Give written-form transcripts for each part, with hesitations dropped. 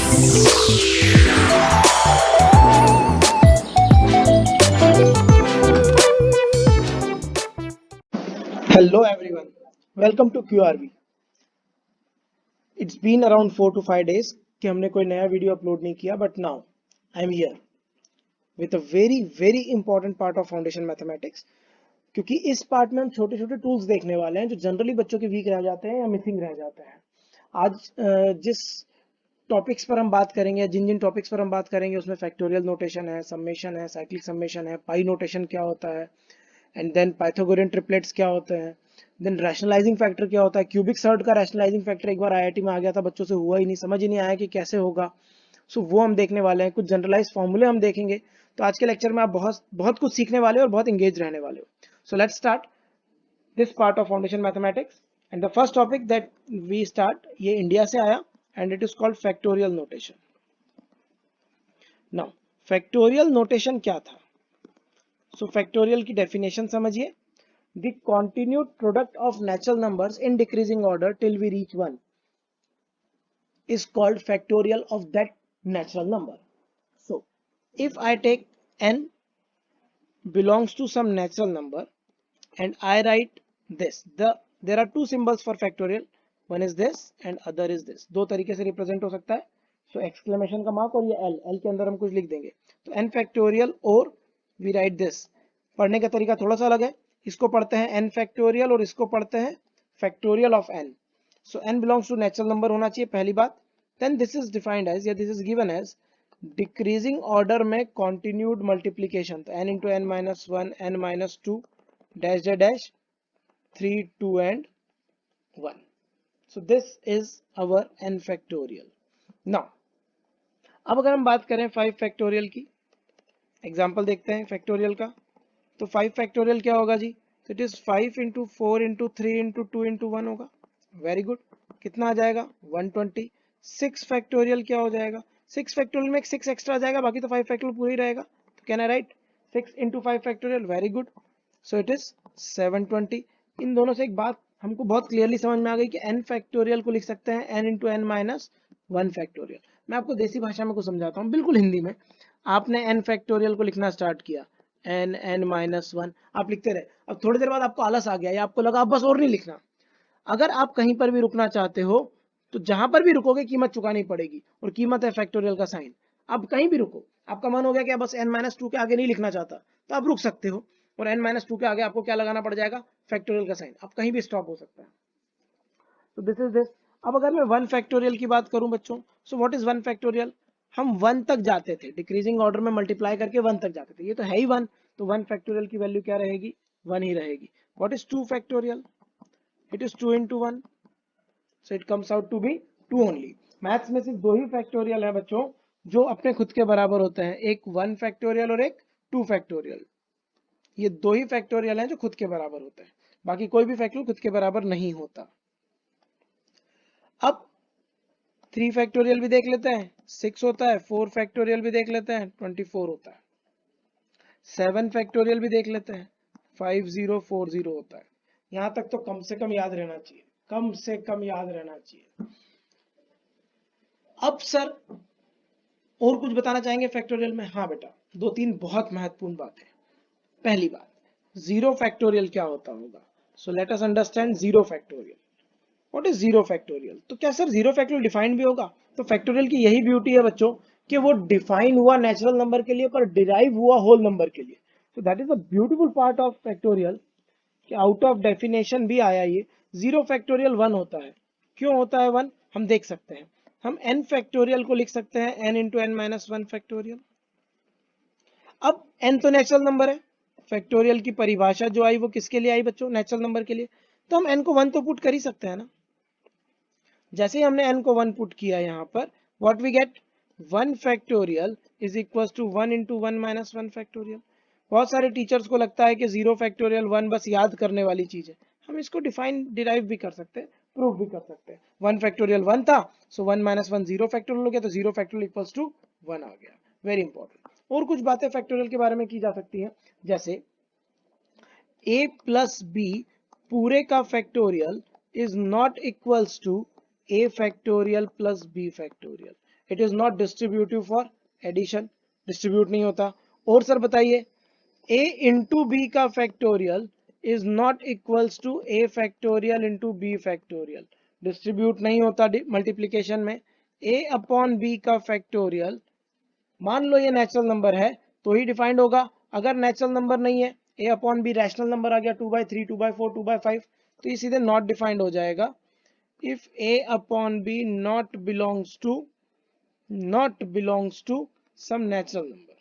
Hello everyone, welcome to QRV. It's been around 4 to 5 days कि हमने कोई नया वीडियो अपलोड नहीं किया, but now I'm here with a very important part of foundation mathematics. क्योंकि इस पार्ट में हम छोटे छोटे टूल्स देखने वाले हैं जो जनरली बच्चों के वीक रह जाते हैं या मिसिंग रह जाते हैं. आज जिस टॉपिक्स पर हम बात करेंगे, जिन जिन टॉपिक्स पर हम बात करेंगे उसमें फैक्टोरियल नोटेशन है, समेशन है, साइक्लिक समेशन है, पाई नोटेशन क्या होता है, एंड देन पाइथागोरियन ट्रिपलेट्स क्या होते हैं, देन रैशनलाइजिंग फैक्टर क्या होता है. क्यूबिक सर्ट का रैशनलाइजिंग फैक्टर एक बार आईआईटी में आ गया था, बच्चों से हुआ ही नहीं, समझ ही नहीं आया कि कैसे होगा. सो वो हम देखने वाले हैं. कुछ जनरलाइज फॉर्मूले हम देखेंगे. तो आज के लेक्चर में आप बहुत बहुत कुछ सीखने वाले हो और बहुत इंगेज रहने वाले हो. So let's start this part of foundation mathematics. And the first topic that we start, ये इंडिया से आया and it is called factorial notation. Now factorial notation क्या था? सो फैक्टोरियल की डेफिनेशन समझिए. The continued product of natural numbers in decreasing order till we reach 1 is called factorial of that natural number. So, if I take n belongs to some natural number and I write this, there are two symbols for factorial. One is this and other is this. दो तरीके से represent हो सकता है. So exclamation का mark और ये L के अंदर हम कुछ लिख देंगे. तो n factorial और we write this. पढ़ने का तरीका थोड़ा सा अलग है. इसको पढ़ते हैं n फैक्टोरियल और इसको पढ़ते हैं factorial of n. So n belongs to natural number होना चाहिए, पहली बात. Then this is defined as या this is given as decreasing order में कॉन्टिन्यूड मल्टीप्लीकेशन. तो n into n minus one, n minus two, dash dash dash, 3, 2 and 1. So this is our n factorial. Now अब अगर हम बात करें 5 factorial की, example देखते हैं फैक्टोरियल का. तो 5 फैक्टोरियल क्या होगा जी? तो it is 5 into 4 into 3 into 2 into 1 होगा. Very good. कितना आ जाएगा? 120. 6 फैक्टोरियल क्या हो जाएगा? 6 फैक्टोरियल में एक 6 एक्स्ट्रा आ जाएगा, बाकी तो 5 फैक्टोरियल पूरा ही रहेगा. तो can I right 6 into 5 factorial? Very good. So it is 720. इन दोनों से एक बात हमको बहुत क्लियरली समझ में आ गई कि n फैक्टोरियल को लिख सकते हैं n into n minus 1 factorial. मैं आपको देसी भाषा में कुछ समझाता हूँ, बिल्कुल हिंदी में. आपने n फैक्टोरियल को लिखना स्टार्ट किया, n माइनस 1 आप लिखते रहे. अब थोड़ी देर बाद आपको आलस आ गया या आपको लगा अब बस और नहीं लिखना. अगर आप कहीं पर भी रुकना चाहते हो तो जहां पर भी रुकोगे कीमत चुकानी पड़ेगी, और कीमत है फैक्टोरियल का साइन. अब कहीं भी रुको, आपका मन हो गया कि बस n माइनस 2 के आगे नहीं लिखना चाहता, तो आप रुक सकते हो, और n माइनस 2 के आगे आपको क्या लगाना पड़ जाएगा? फैक्टोरियल का साइन. आप कहीं भी स्टॉप हो सकता है. तो दिस इज दिस. अब अगर मैं 1 फैक्टोरियल की बात करूं बच्चों, सो व्हाट इज 1 फैक्टोरियल? हम 1 तक जाते थे, डिक्रीजिंग ऑर्डर में मल्टीप्लाई करके 1 तक जाते थे. ये तो है ही 1, तो 1 फैक्टोरियल की वैल्यू क्या रहेगी? 1 ही रहेगी. What is 2 factorial? It is 2 into 1, so it comes out to be 2 only. Maths में सिर्फ दो ही फैक्टोरियल है बच्चों जो अपने खुद के बराबर होते हैं, एक 1 फैक्टोरियल और एक 2 फैक्टोरियल. ये दो ही फैक्टोरियल हैं जो खुद के बराबर होते हैं, बाकी कोई भी फैक्टोरियल खुद के बराबर नहीं होता. अब 3 फैक्टोरियल भी देख लेते हैं, 6 होता है. 4 फैक्टोरियल भी देख लेते हैं, 24 होता है. 7 फैक्टोरियल भी देख लेते हैं, 5040 होता है. यहां तक तो कम से कम याद रहना चाहिए, कम से कम याद रहना चाहिए. अब सर और कुछ बताना चाहेंगे फैक्टोरियल में? हाँ बेटा, दो तीन बहुत महत्वपूर्ण बात है. पहली बात, जीरो फैक्टोरियल क्या होता होगा? So let us understand zero factorial. What is zero factorial? तो क्या सर जीरो फैक्टोरियल डिफाइंड भी होगा? तो फैक्टोरियल की यही ब्यूटी है बच्चों कि वो डिफाइन हुआ नेचुरल नंबर के लिए पर डिराइव हुआ होल नंबर के लिए. So that is a beautiful part of factorial कि आउट ऑफ डेफिनेशन भी आया ये. जीरो फैक्टोरियल 1 होता है. क्यों होता है 1? हम देख सकते हैं. हम n फैक्टोरियल को लिख सकते हैं n into n minus 1 factorial. अब n तो नेचुरल नंबर है. फैक्टोरियल की परिभाषा जो आई वो किसके लिए आई बच्चों? नेचुरल नंबर के लिए. तो हम n को 1 तो पुट कर ही सकते हैं ना. जैसे ही हमने n को 1 पुट किया यहाँ पर, what we get? 1 factorial is equal to 1 into 1 minus 1 factorial. बहुत सारे टीचर्स को लगता है कि जीरो फैक्टोरियल 1 बस याद करने वाली चीज है. हम इसको डिफाइन डिराइव भी कर सकते हैं, प्रूव भी कर सकते हैं. 1 फैक्टोरियल 1 था, सो 1 माइनस 1 जीरो फैक्टोरियल हो गया, तो जीरो फैक्टोरियल इक्वल्स टू 1 आ गया. Very important. और कुछ बातें फैक्टोरियल के बारे में की जा सकती हैं, जैसे a प्लस बी पूरे का factorial is not equals to a factorial plus b factorial. It is not distributive for addition, distribute नहीं होता। और सर बताइए a इंटू बी का factorial is not equals to a factorial into B factorial, distribute नहीं होता multiplication में। a upon B का factorial, मान लो ये नेचुरल नंबर है तो ही डिफाइंड होगा, अगर नेचुरल नंबर नहीं है, a upon B rational number आ गया 2/3, 2/4, 2/5, तो ये सीधे नॉट डिफाइंड हो जाएगा। If a upon B not belongs to some natural number,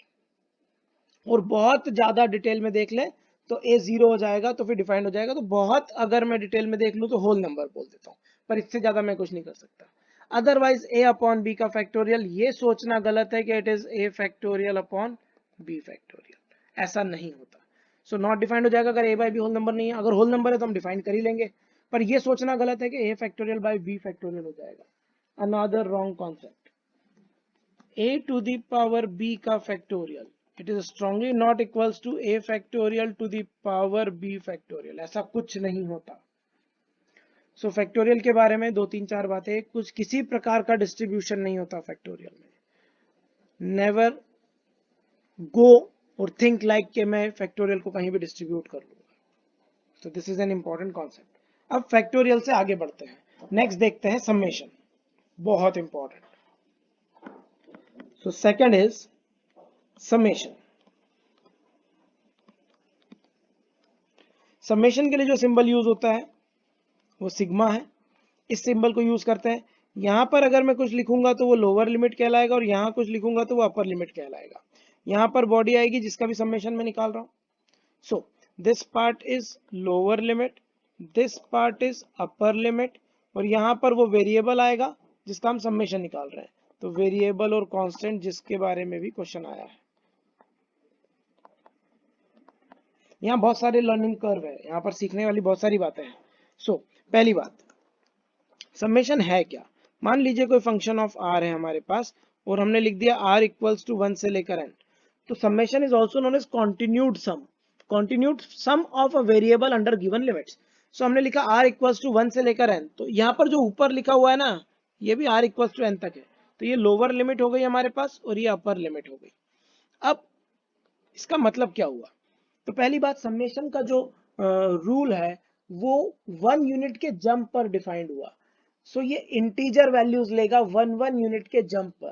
और बहुत ज्यादा डिटेल में देख ले तो a 0 हो जाएगा, तो फिर डिफाइंड हो जाएगा। तो बहुत अगर मैं डिटेल में देख लूं तो होल नंबर बोल देता हूं, पर इससे ज्यादा मैं कुछ नहीं कर सकता। अदरवाइज a अपॉन बी का फैक्टोरियल, ये सोचना गलत है कि it is a factorial upon b factorial, ऐसा नहीं होता। सो नॉट डिफाइंड हो जाएगा अगर a by B whole number नहीं है। अगर होल नंबर है तो हम डिफाइन कर ही लेंगे, पर ये सोचना गलत है कि a factorial by b factorial हो जाएगा। Another wrong concept, a to the power b का factorial, it is strongly not equals to a factorial to the power b factorial, ऐसा कुछ नहीं होता। सो फैक्टोरियल के बारे में 2-3-4 बातें, कुछ किसी प्रकार का डिस्ट्रीब्यूशन नहीं होता फैक्टोरियल में। नेवर गो और थिंक लाइक कि मैं फैक्टोरियल को कहीं भी डिस्ट्रीब्यूट कर लूंगा। So this is an important concept. अब फैक्टोरियल से आगे बढ़ते हैं, नेक्स्ट देखते हैं समेशन, बहुत important. So second is summation. Summation के लिए जो सिंबल यूज होता है वो सिग्मा है, इस सिंबल को यूज करते हैं। यहां पर अगर मैं कुछ लिखूंगा तो वो लोअर लिमिट कहलाएगा, और यहां कुछ लिखूंगा तो वो अपर लिमिट कहलाएगा। यहां पर बॉडी आएगी जिसका भी समेशन में निकाल रहा हूं। So this part is lower limit, this part is upper limit, और यहां पर वो वेरिएबल आएगा जिसका हम समेशन निकाल रहे हैं। तो वेरिएबल और कांस्टेंट जिसके बारे में भी क्वेश्चन आया है। यहाँ बहुत सारे लर्निंग कर्व है, यहाँ पर सीखने वाली बहुत सारी बातें हैं। सो पहली बात, समेशन है क्या। मान लीजिए कोई फंक्शन ऑफ आर है हमारे पास, और हमने लिख दिया r इक्वल्स टू 1 से लेकर n, तो summation is also known as continued sum of a variable under given limits. So हमने लिखा r इक्वल्स टू 1 से लेकर n, तो यहाँ पर जो ऊपर लिखा हुआ है ना, ये भी r इक्वल्स टू n तक है, तो ये लोअर लिमिट हो गई हमारे पास और ये अपर लिमिट हो गई। अब इसका मतलब क्या हुआ, तो पहली बात, समेशन का जो रूल है वो 1 यूनिट के जंप पर डिफाइंड हुआ। सो ये इंटीजर वैल्यूज लेगा 1 यूनिट के जंप पर।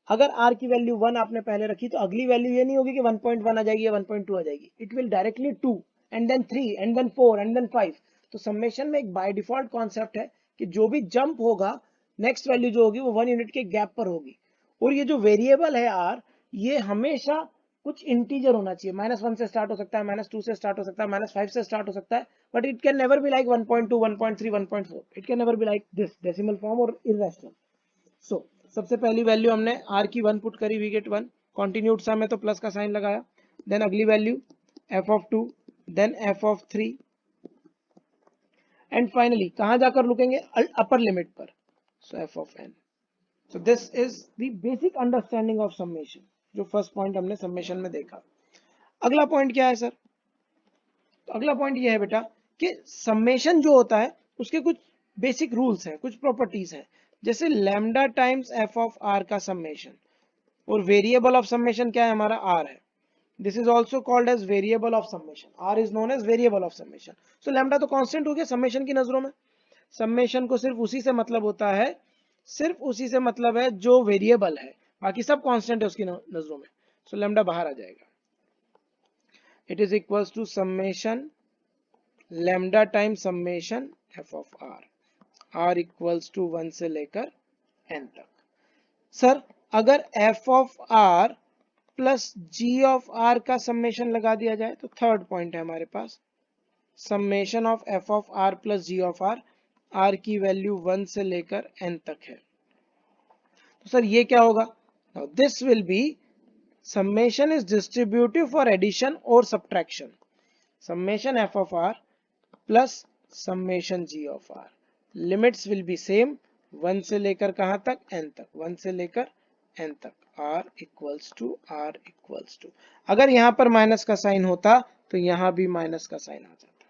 अगर r की वैल्यू 1 आपने पहले रखी तो अगली वैल्यू ये नहीं होगी कि 1.1 आ जाएगी या 1.2 आ जाएगी, it will directly 2 and then 3 and then 4 and then 5। तो समेशन में एक बाय डिफॉल्ट कॉन्सेप्ट है कि जो भी जंप होगा, नेक्स्ट वैल्यू जो होगी वो 1 यूनिट के गैप पर होगी। और ये जो वेरिएबल है r, ये हमेशा कुछ इंटीजर होना चाहिए। -1 से स्टार्ट हो सकता है, -2 से स्टार्ट हो सकता है, -5 से स्टार्ट हो सकता है, but it can never be like 1.2, 1.3, 1.4, it can never be like this decimal form और इररेशनल। सो सबसे पहली वैल्यू हमने r की 1 पुट करी, वी गेट 1, कॉन्टिन्यूड सम है तो प्लस का साइन लगाया, देन अगली value f(2), then f(3), and finally कहां जाकर रुकेंगे, अपर लिमिट पर, सो f(n). So this is the basic understanding of summation, जो फर्स्ट पॉइंट हमने समेशन में देखा। अगला पॉइंट क्या है सर, तो अगला पॉइंट ये है बेटा कि समेशन जो होता है उसके कुछ बेसिक रूल्स हैं, कुछ प्रॉपर्टीज हैं, जैसे lambda times F of R का समेशन, और वेरिएबल ऑफ समेशन क्या है हमारा, आर है। This is also called as variable of summation, R is known as variable of summation. So lambda तो कांस्टेंट हो गया समेशन की नजरों में। समेशन को सिर्फ उसी से मतलब होता है, सिर्फ उसी से मतलब है जो वेरिएबल है, बाकी सब कांस्टेंट है उसकी नजरों में। सो लैम्डा बाहर आ जाएगा, it is equals to summation lambda time summation F of R, R equals to 1 से लेकर n तक। सर अगर f of r plus g of r का समेशन लगा दिया जाए, तो थर्ड पॉइंट है हमारे पास, summation of f of r plus g of r, r की वैल्यू 1 से लेकर n तक है। तो सर ये क्या होगा, now this will be summation is distributive for addition or subtraction, summation f of r plus summation g of r, limits will be same 1 से लेकर कहां तक, n तक, 1 से लेकर n तक, r इक्वल्स टू, अगर यहां पर माइनस का साइन होता तो यहां भी माइनस का साइन आ जाता।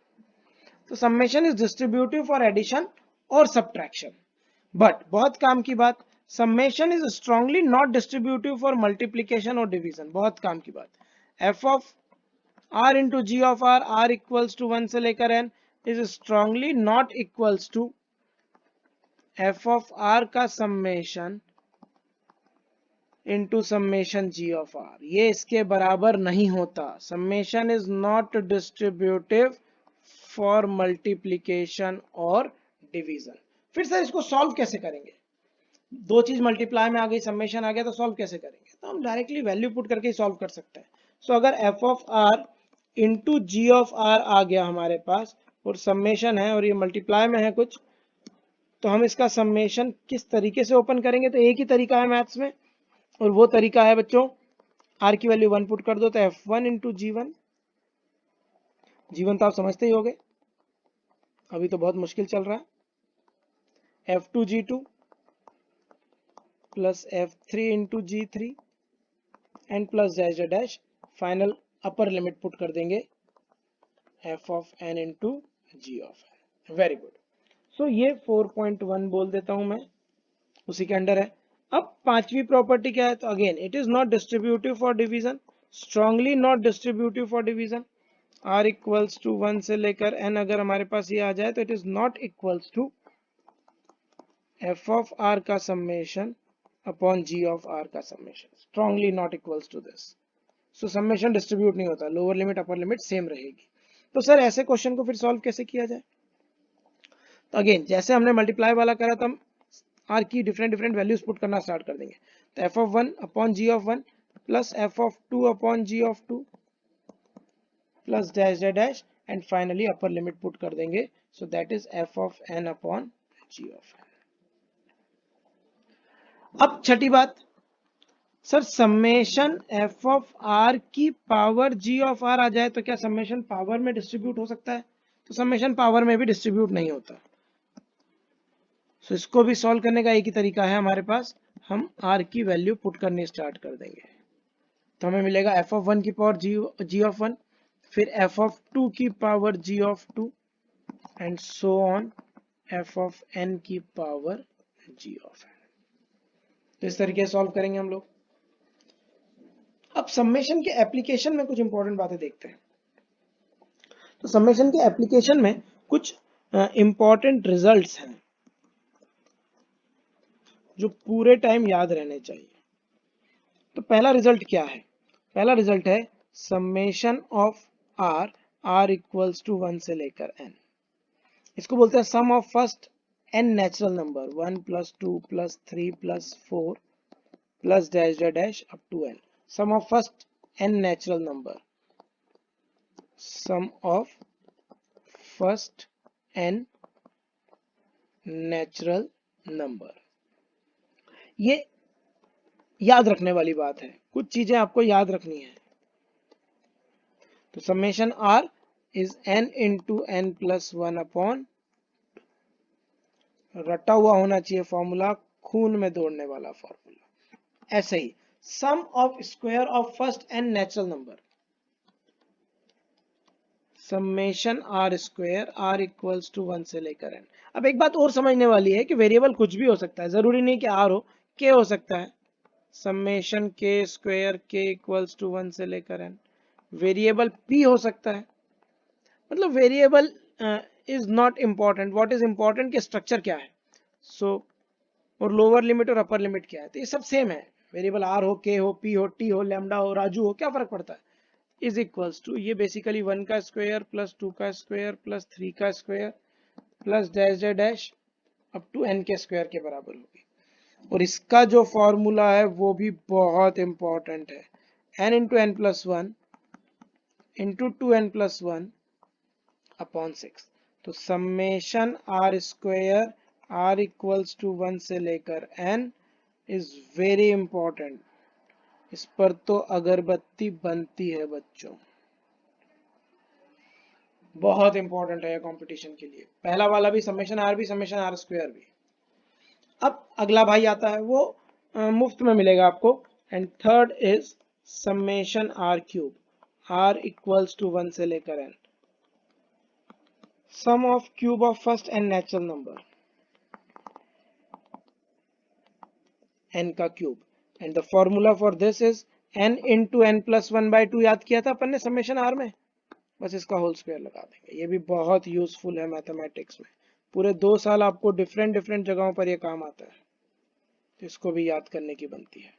तो summation is distributive for addition और सब्ट्रैक्शन, बट बहुत काम की बात, summation is strongly not distributive for multiplication और डिवीजन, बहुत काम की बात। F of R into G of R, R equals to 1 से लेकर n, is strongly not equals to F of R का summation into summation G of R, ये इसके बराबर नहीं होता। Summation is not distributive for multiplication और division. फिर सर इसको सॉल्व कैसे करेंगे? दो चीज मल्टीप्लाई में आ गई, समेशन आ गया, तो सॉल्व कैसे करेंगे? तो हम डायरेक्टली वैल्यू पुट करके ही सॉल्व कर सकते हैं। सो अगर F of R into G of R आ गया हमारे पास और समेशन है और ये मल्टीप्लाई में है कुछ, तो हम इसका समेशन किस तरीके से ओपन करेंगे? तो एक ही तरीका है मैथ्स में, और वो तरीका है बच्चों, आर की वैल्यू 1 पुट कर दो तो f1 इंटू जी1, जी1 तो आप समझते ही होगे, अभी तो बहुत मुश्किल चल रहा है, f2 जी2 प्लस f3 इंटू जी3 and plus dash dash, final upper limit put कर देंगे f of n into G of n। Very good. So ये 4.1 बोल देता हूं मैं, उसी के अंडर है। अब पांचवी प्रॉपर्टी क्या है? तो again it is not distributive for division, strongly not distributive for division. r equals to 1 से लेकर n अगर हमारे पास ये आ जाए तो it is not equals to f of r का summation upon g of r का summation, strongly not equals to this. So summation distribute नहीं होता, lower limit upper limit same रहेगी। तो सर ऐसे क्वेश्चन को फिर सॉल्व कैसे किया जाए? तो अगेन जैसे हमने मल्टीप्लाई वाला करा था, हम r की डिफरेंट डिफरेंट वैल्यूज पुट करना स्टार्ट कर देंगे। तो f of 1 upon g of 1 plus f of 2 upon g of 2 plus dash dash and finally upper limit put कर देंगे, so that is f of n upon g of n। अब छठी बात, sir summation f of r की power g of r आ जाए तो क्या summation power में distribute हो सकता है? तो समेशन पावर में भी डिस्ट्रीब्यूट नहीं होता। सो इसको भी सॉल्व करने का एक ही तरीका है हमारे पास, हम r की वैल्यू पुट करनी स्टार्ट कर देंगे। तो हमें मिलेगा f ऑफ 1 की पावर g ऑफ 1, फिर f ऑफ 2 की power g of 2 and so on f of n की पावर g ऑफ n। तो इस तरीके से सॉल्व करेंगे हम लोग। अब समेशन के एप्लीकेशन में कुछ इंपॉर्टेंट बातें देखते हैं। तो समेशन के एप्लीकेशन में कुछ इंपॉर्टेंट रिजल्ट्स हैं जो पूरे टाइम याद रहने चाहिए। तो पहला रिजल्ट क्या है? पहला रिजल्ट है summation of R, R equals to 1 से लेकर n। इसको बोलते हैं sum of first n natural number 1 plus 2 plus 3 plus 4 plus dash dash up to n। Sum of first n natural number, sum of first n natural number. ये याद रखने वाली बात है, कुछ चीजें आपको याद रखनी है। तो summation r is n into n plus 1 upon, रटा हुआ होना चाहिए फॉर्मूला, खून में दौड़ने वाला फॉर्मूला। ऐसे ही sum of square of first n natural number, summation R square, R equals to 1 से लेकर n। अब एक बात और समझने वाली है कि वेरिएबल कुछ भी हो सकता है, जरूरी नहीं कि r हो, k हो सकता है। Summation k square k equals to 1 से लेकर n। वेरिएबल p हो सकता है। मतलब variable is not important, what is important कि स्ट्रक्चर क्या है। सो और लोअर लिमिट और अपर लिमिट क्या है, तो ये सब सेम है। वेरिएबल r हो, k हो, p हो, t हो, लैम्डा हो, राजू हो, क्या फर्क पड़ता है? इज इक्वल्स टू, ये बेसिकली 1 का स्क्वायर प्लस 2 का स्क्वायर प्लस 3 का square plus dash dash up to n के स्क्वायर के बराबर होगी। और इसका जो फॉर्मूला है वो भी बहुत इंपॉर्टेंट है, n into N plus 1 into 2n plus 1 upon 6। तो summation R square, R equals to 1 से लेकर n इज वेरी इंपॉर्टेंट। इस पर तो अगरबत्ती बनती है बच्चों, बहुत इंपॉर्टेंट है कंपटीशन के लिए। पहला वाला भी समेशन आर भी, समेशन आर स्क्वायर भी। अब अगला भाई आता है, वो मुफ्त में मिलेगा आपको। And third is summation R cube, R equals to 1 से लेकर n। Sum of cube of first N natural number, n का क्यूब and the formula for this is n into N plus 1/2 याद किया था अपन ने समेशन आर में, बस इसका होल स्क्वायर लगा देंगे। ये भी बहुत यूजफुल है मैथमेटिक्स में, पूरे 2 साल आपको डिफरेंट डिफरेंट जगहों पर ये काम आता है, तो इसको भी याद करने की बनती है।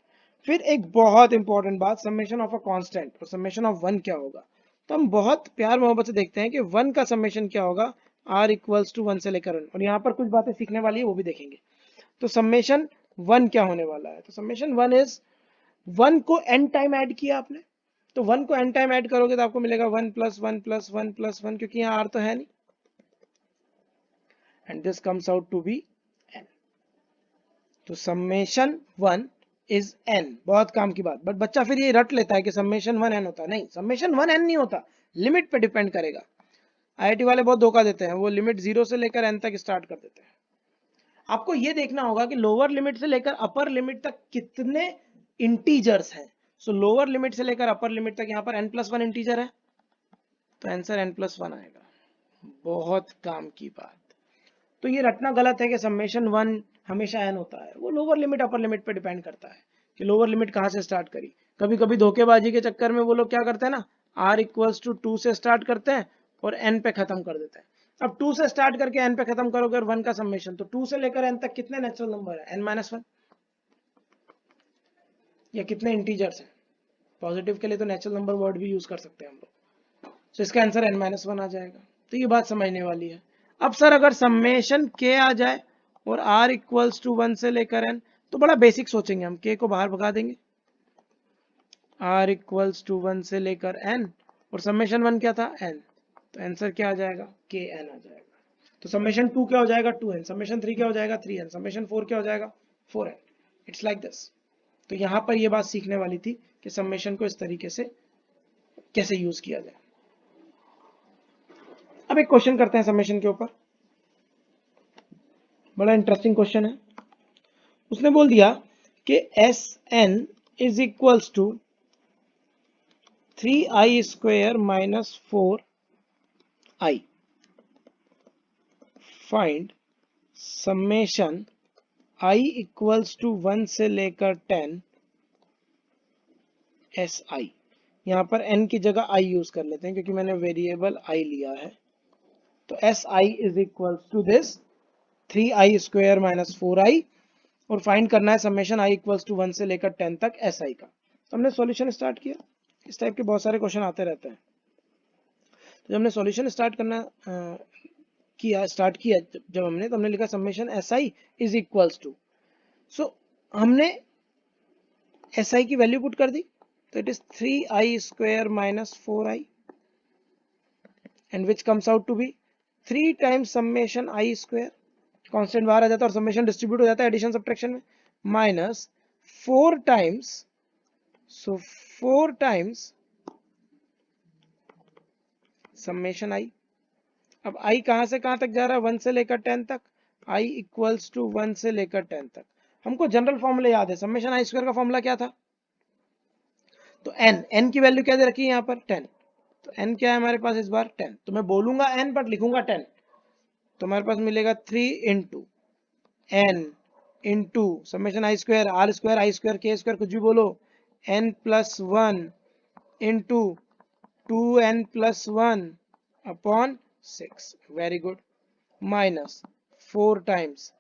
फिर एक बहुत इंपॉर्टेंट बात, समेशन ऑफ अ कांस्टेंट और समेशन ऑफ 1 क्या होगा। तो हम बहुत प्यार मोहब्बत से देखते हैं कि 1 का समेशन क्या होगा, r इक्वल्स टू 1 से लेकर 1, और यहाँ पर कुछ बातें सीखने वाली है वो भी देखेंगे। तो समेशन 1 क्या होने वाला है, तो समेशन 1 इज 1 को n टाइम ऐड किया आपने, तो 1 को n टाइम ऐड करोगे तो आपको मिलेगा 1 प्लस 1 प्लस 1 प्लस 1, क्योंकि यहाँ r तो है नहीं, and this comes out to be n। तो समेशन 1 इज n, बहुत काम की बात। बट बच्चा फिर ये रट लेता है कि समेशन 1 n होता है, नहीं, समेशन 1 n नहीं होता, लिमिट पे डिपेंड करेगा। आईआईटी वाले बहुत धोखा देते हैं, वो लिमिट 0 से लेकर n तक स्टार्ट कर देते हैं। आपको ये देखना होगा कि लोअर लिमिट से लेकर अपर लिमिट तक कितने इंटीजर्स हैं। सो लोअर लिमिट से लेकर अपर लिमिट तक यहाँ पर n+1 इंटीजर है, तो आंसर n+1 आएगा। बहुत काम की बात। तो ये रटना गलत है कि समेशन 1 हमेशा n होता है, वो लोअर लिमिट अपर लिमिट पे डिपेंड करता है कि लोअर लिमिट कहाँ से स्टार्ट करी। कभी कभी धोखेबाजी के चक्कर में वो लोग क्या करते हैं ना, r इक्वल्स टू 2 से स्टार्ट करते हैं और n पे खत्म कर देते हैं। अब 2 से स्टार्ट करके n पे खत्म करोगे और 1 का समेशन, तो 2 से लेकर n तक कितने नेचुरल नंबर है, n-1, या कितने इंटीजर्स हैं। पॉजिटिव के लिए तो नेचुरल नंबर वर्ड भी यूज कर सकते हैं हम लोग, तो इसका आंसर n-1 आ जाएगा। तो ये बात समझने वाली है। अब सर अगर समेशन k आ जाए और r इक्वल्स टू 1 से लेकर n, तो बड़ा बेसिक सोचेंगे हम, k को बाहर भगा देंगे, r इक्वल्स टू 1 से लेकर n, और समेशन 1 क्या था, n, तो आंसर क्या आ जाएगा, kn आ जाएगा। तो समेशन 2 क्या हो जाएगा, 2n, समेशन 3 क्या हो जाएगा, 3n, समेशन 4 क्या हो जाएगा, 4n। It's like this. तो यहां पर ये बात सीखने वाली थी कि समेशन को इस तरीके से कैसे यूज किया जाए। अब एक क्वेश्चन करते हैं समेशन के ऊपर, बड़ा इंटरेस्टिंग क्वेश्चन है। उसने बोल दिया कि Sn is equals to 3i² minus 4i, find summation i equals to 1 से लेकर 10 Si। यहां पर n की जगह i यूज कर लेते हैं क्योंकि मैंने वेरिएबल i लिया है। तो Si is equals to this 3i² minus 4i, और फाइंड करना है समेशन i इक्वल्स टू 1 से लेकर 10 तक Si का। तो हमने सॉल्यूशन स्टार्ट किया, इस टाइप के बहुत सारे क्वेश्चन आते रहते हैं। तो जब हमने सॉल्यूशन स्टार्ट किया जब हमने, तो हमने लिखा summation Si is equals to, so हमने Si की वैल्यू पुट कर दी, तो it is 3i² minus 4i, and which comes out to be 3 times summation i², constant बाहर आ जाता है और समेशन डिस्ट्रीब्यूट हो जाता है एडिशन सब्ट्रैक्शन में, minus 4 times, so 4 times summation i। अब i कहां से कहां तक जा रहा है, 1 से लेकर 10 तक, i इक्वल्स टू 1 से लेकर 10 तक। हमको जनरल फॉर्मूला याद है, समेशन i² का फॉर्मूला क्या था, तो n की वैल्यू क्या दे रखी है यहाँ पर 10, तो n क्या है हमारे पास इस बार 10, तो मैं बोलूंगा n बट लिखूंगा 10, तो हमारे पास मिलेगा 3 into n into summation i², r² i² k² कुछ भी बोलो, n+1 into 2n+1 upon 6, very good, minus 4 times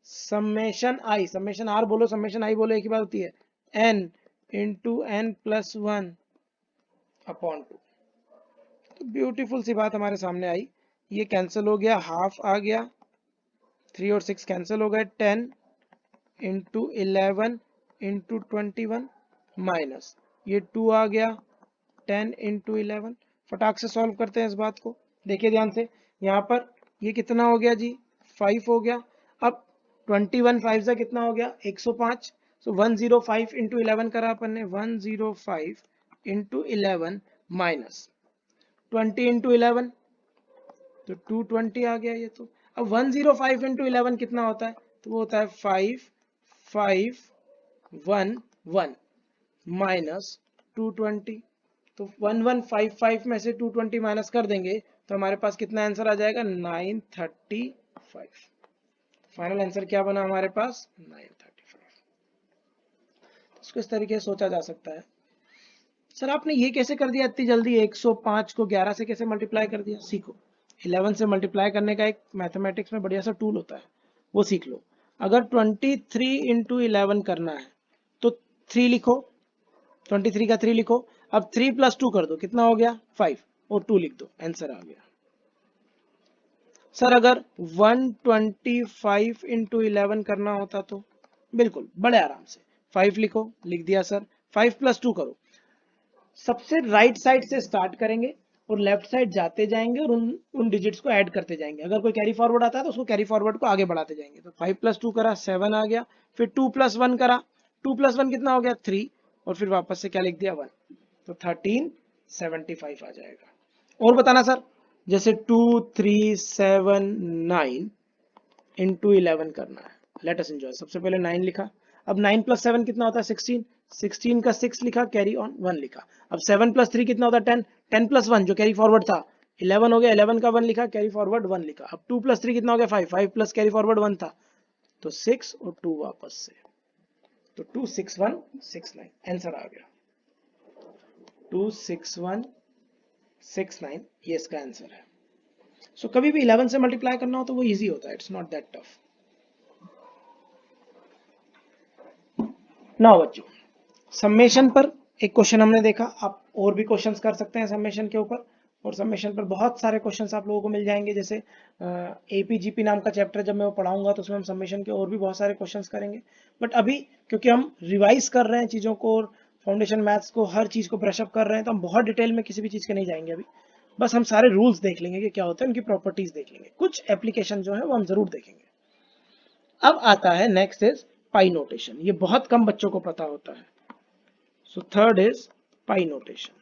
summation i, summation r बोलो समेशन i बोलो एक ही बात होती है, n इंटू n+1 अपॉन 2। तो ब्यूटीफुल सी बात हमारे सामने आई, ये कैंसिल हो गया, हाफ आ गया, 3 और 6 कैंसिल हो गए, 10 इंटू 11 इंटू 21 माइनस ये 2 आ गया, 10 इंटू 11। फटाक से सॉल्व करते हैं इस बात को, देखिए ध्यान से, यहाँ पर ये कितना हो गया जी, 5 हो गया। अब 21 5 से कितना हो गया, 105, सो 105 इंटू 11 करा अपन ने, 105 इंटू 11 माइनस 20 इंटू 11, तो 220 आ गया ये तो। अब 105 इंटू 11 कितना होता है, तो वो होता है 5511 माइनस 220, तो 1155 में से 220 माइनस कर देंगे तो हमारे पास कितना आंसर आ जाएगा, 935। फाइनल आंसर क्या बना हमारे पास, 935। इसको इस तरीके से सोचा जा सकता है, सर आपने ये कैसे कर दिया इतनी जल्दी, 105 को 11 से कैसे मल्टीप्लाई कर दिया? सीखो, 11 से मल्टीप्लाई करने का एक मैथमेटिक्स में बढ़िया सा टूल होता है, वो सीख लो। अगर 23 इंटू 11 करना है तो 3 लिखो, 23 का 3 लिखो, अब 3 प्लस 2 कर दो, कितना हो गया? 5, और 2 लिख दो, आंसर आ गया। सर अगर 125 इंटू 11 करना होता तो बिल्कुल बड़े आराम से 5 लिखो, लिख दिया सर। 5 प्लस 2 करो, सबसे राइट साइड से स्टार्ट करेंगे और लेफ्ट साइड जाते जाएंगे और उन डिजिट्स को ऐड करते जाएंगे। अगर कोई कैरी फॉरवर्ड आता है तो उसको कैरी फॉरवर्ड को आगे बढ़ाते जाएंगे। तो 5 प्लस 2 करा 7 आ गया, फिर 2 प्लस 1 करा, 2 प्लस 1 कितना हो गया? 3, और फिर वापस से क्या लिख दिया? 1, तो 1375 आ जाएगा। और बताना सर, जैसे 2 3 7 9 इंटू 11 करना है, लेट अस एंजॉय। सबसे पहले 9 लिखा, अब 9 प्लस 7 कितना होता है? 16, 16 का 6 लिखा, कैरी ऑन 1 लिखा। अब 7 प्लस 3 कितना होता है? 10, 10 प्लस 1 जो कैरी फॉरवर्ड था 11 हो गया, 11 का 1 लिखा, कैरी फॉरवर्ड 1 लिखा। अब 2 प्लस 3 कितना हो गया? 5, 5 प्लस कैरी फॉरवर्ड 1 था, तो 6 और 2 वापस से, तो 26169 आंसर आ गया। 26169 ये इसका आंसर है। सो कभी भी 11 से मल्टीप्लाई करना हो तो वो इजी होता है, it's not that tough. Now बच्चों, समेशन पर एक क्वेश्चन हमने देखा, आप और भी क्वेश्चंस कर सकते हैं समेशन के ऊपर, और समेशन पर बहुत सारे क्वेश्चंस आप लोगों को मिल जाएंगे। जैसे एपीजीपी नाम का चैप्टर जब मैं वो पढ़ाऊंगा तो उसमें हम समेशन के और भी बहुत सारे क्वेश्चंस करेंगे। बट अभी क्योंकि हम रिवाइज कर रहे हैं चीज़ों को और फाउंडेशन मैथ्स को, हर चीज़ को ब्रशअप कर रहे हैं, तो हम बहुत डिटेल में किसी भी चीज़ के नहीं जाएंगे अभी। बस हम सारे रूल्स देख लेंगे कि क्या होता है, उनकी प्रॉपर्टीज देख लेंगे, कुछ एप्लीकेशन जो है वो हम जरूर देखेंगे। अब आता है नेक्स्ट इज पाई नोटेशन, ये बहुत कम बच्चों को पता होता है। So third is pi notation.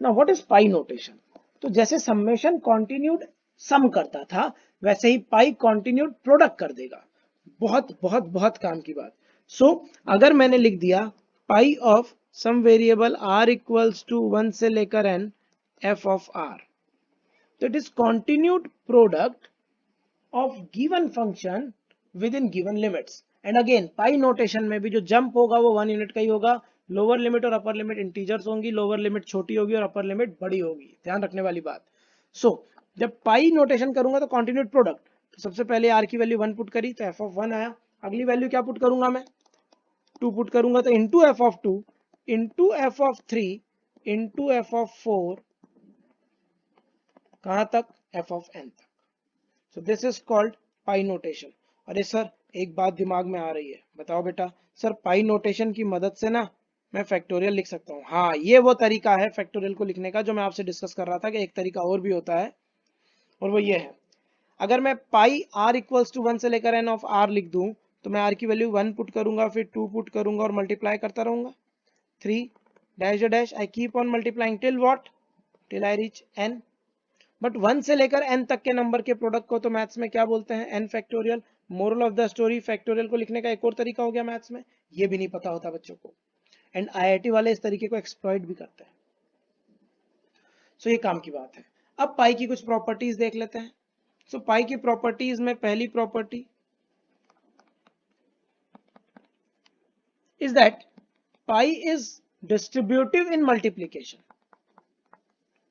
Now what is pi notation? तो जैसे समेशन कॉन्टिन्यूड सम करता था वैसे ही पाई कॉन्टिन्यूड प्रोडक्ट कर देगा। बहुत बहुत बहुत काम की बात। सो अगर मैंने लिख दिया pi of sum variable r equals to 1 से लेकर n f ऑफ r, तो it is continued product of given function within given limits. And again pi notation में भी जो जंप होगा वो 1 यूनिट का ही होगा। लोअर लिमिट और अपर लिमिट इंटीजर्स होंगी, लोअर लिमिट छोटी होगी और अपर लिमिट बड़ी होगी, ध्यान रखने वाली बात। सो जब पाई नोटेशन करूंगा तो कॉन्टिन्यूड प्रोडक्ट, तो सबसे पहले आर की वैल्यू 1 पुट करी तो एफ ऑफ 1 आया, अगली वैल्यू क्या पुट करूंगा मैं? 2 पुट करूंगा तो into F of 2 into F of 3 into F of 4, कहां तक? एफ ऑफ एन तक। So this is called pi notation. अरे सर एक बात दिमाग में आ रही है, बताओ बेटा। सर पाई नोटेशन की मदद से ना मैं फैक्टोरियल लिख सकता हूँ। हाँ, ये वो तरीका है फैक्टोरियल को लिखने का जो मैं आपसे डिस्कस कर रहा था कि एक तरीका और भी होता है, और वो ये है। अगर मैं पाई आर इक्वल्स टू 1 से लेकर एन ऑफ आर लिख दूं तो मैं आर की वैल्यू 1 पुट करूंगा, फिर 2 पुट करूंगा और मल्टीप्लाई करता रहूंगा। 3 dash dash I keep on multiplying till what? Till I reach N. But 1 से लेकर n तक के नंबर के प्रोडक्ट को तो मैथ्स में क्या बोलते हैं? n factorial. Moral of the story, factorial को लिखने का एक और तरीका हो गया मैथ्स में, ये भी नहीं पता होता बच्चों को, एंड आईआईटी वाले इस तरीके को एक्सप्लॉइट भी करते हैं। सो ये काम की बात है। अब पाई की कुछ प्रॉपर्टीज देख लेते हैं। सो पाई की प्रॉपर्टीज में पहली property is that pi is distributive in multiplication.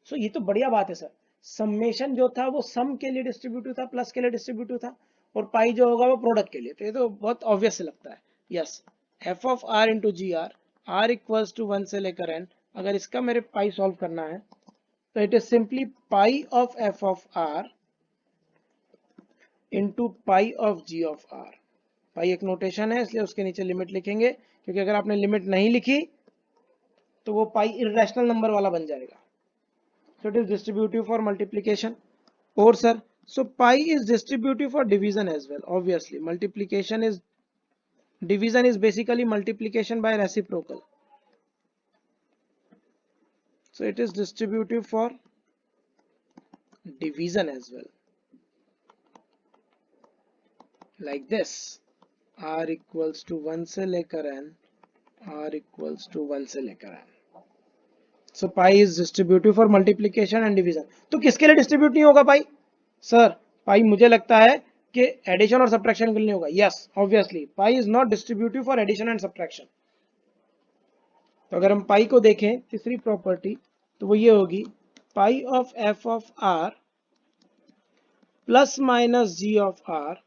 So ये तो बढ़िया बात है सर, समेशन जो था वो सम के लिए डिस्ट्रीब्यूटिव था, प्लस के लिए डिस्ट्रीब्यूटिव था, और पाई जो होगा वो प्रोडक्ट के लिए। तो ये तो बहुत ऑब्वियस लगता है। Yes, F of R into G R, R equals to 1 से लेकर एन, अगर इसका मेरे पाई सॉल्व करना है तो it is simply pi of F of R into pi of G of R. Pi एक नोटेशन है इसलिए उसके नीचे लिमिट लिखेंगे, क्योंकि अगर आपने लिमिट नहीं लिखी तो वो पाई इरेशनल नंबर वाला बन जाएगा। So it is distributive for multiplication. Or sir, so pi is distributive for division as well. Obviously, division is basically multiplication by reciprocal. So it is distributive for division as well. Like this, r equals to 1 से लेकर n, r equals to 1 से लेकर n. So pi is distributive for multiplication and division. तो किसके लिए distribute नहीं होगा पाई? Sir पाई मुझे लगता है कि एडिशन और सब्ट्रैक्शन के लिए होगा? Yes obviously, pi is not distributive for addition and subtraction. तो अगर हम पाई को देखें तीसरी प्रॉपर्टी तो वो ये होगी pi of F of R plus minus G of R,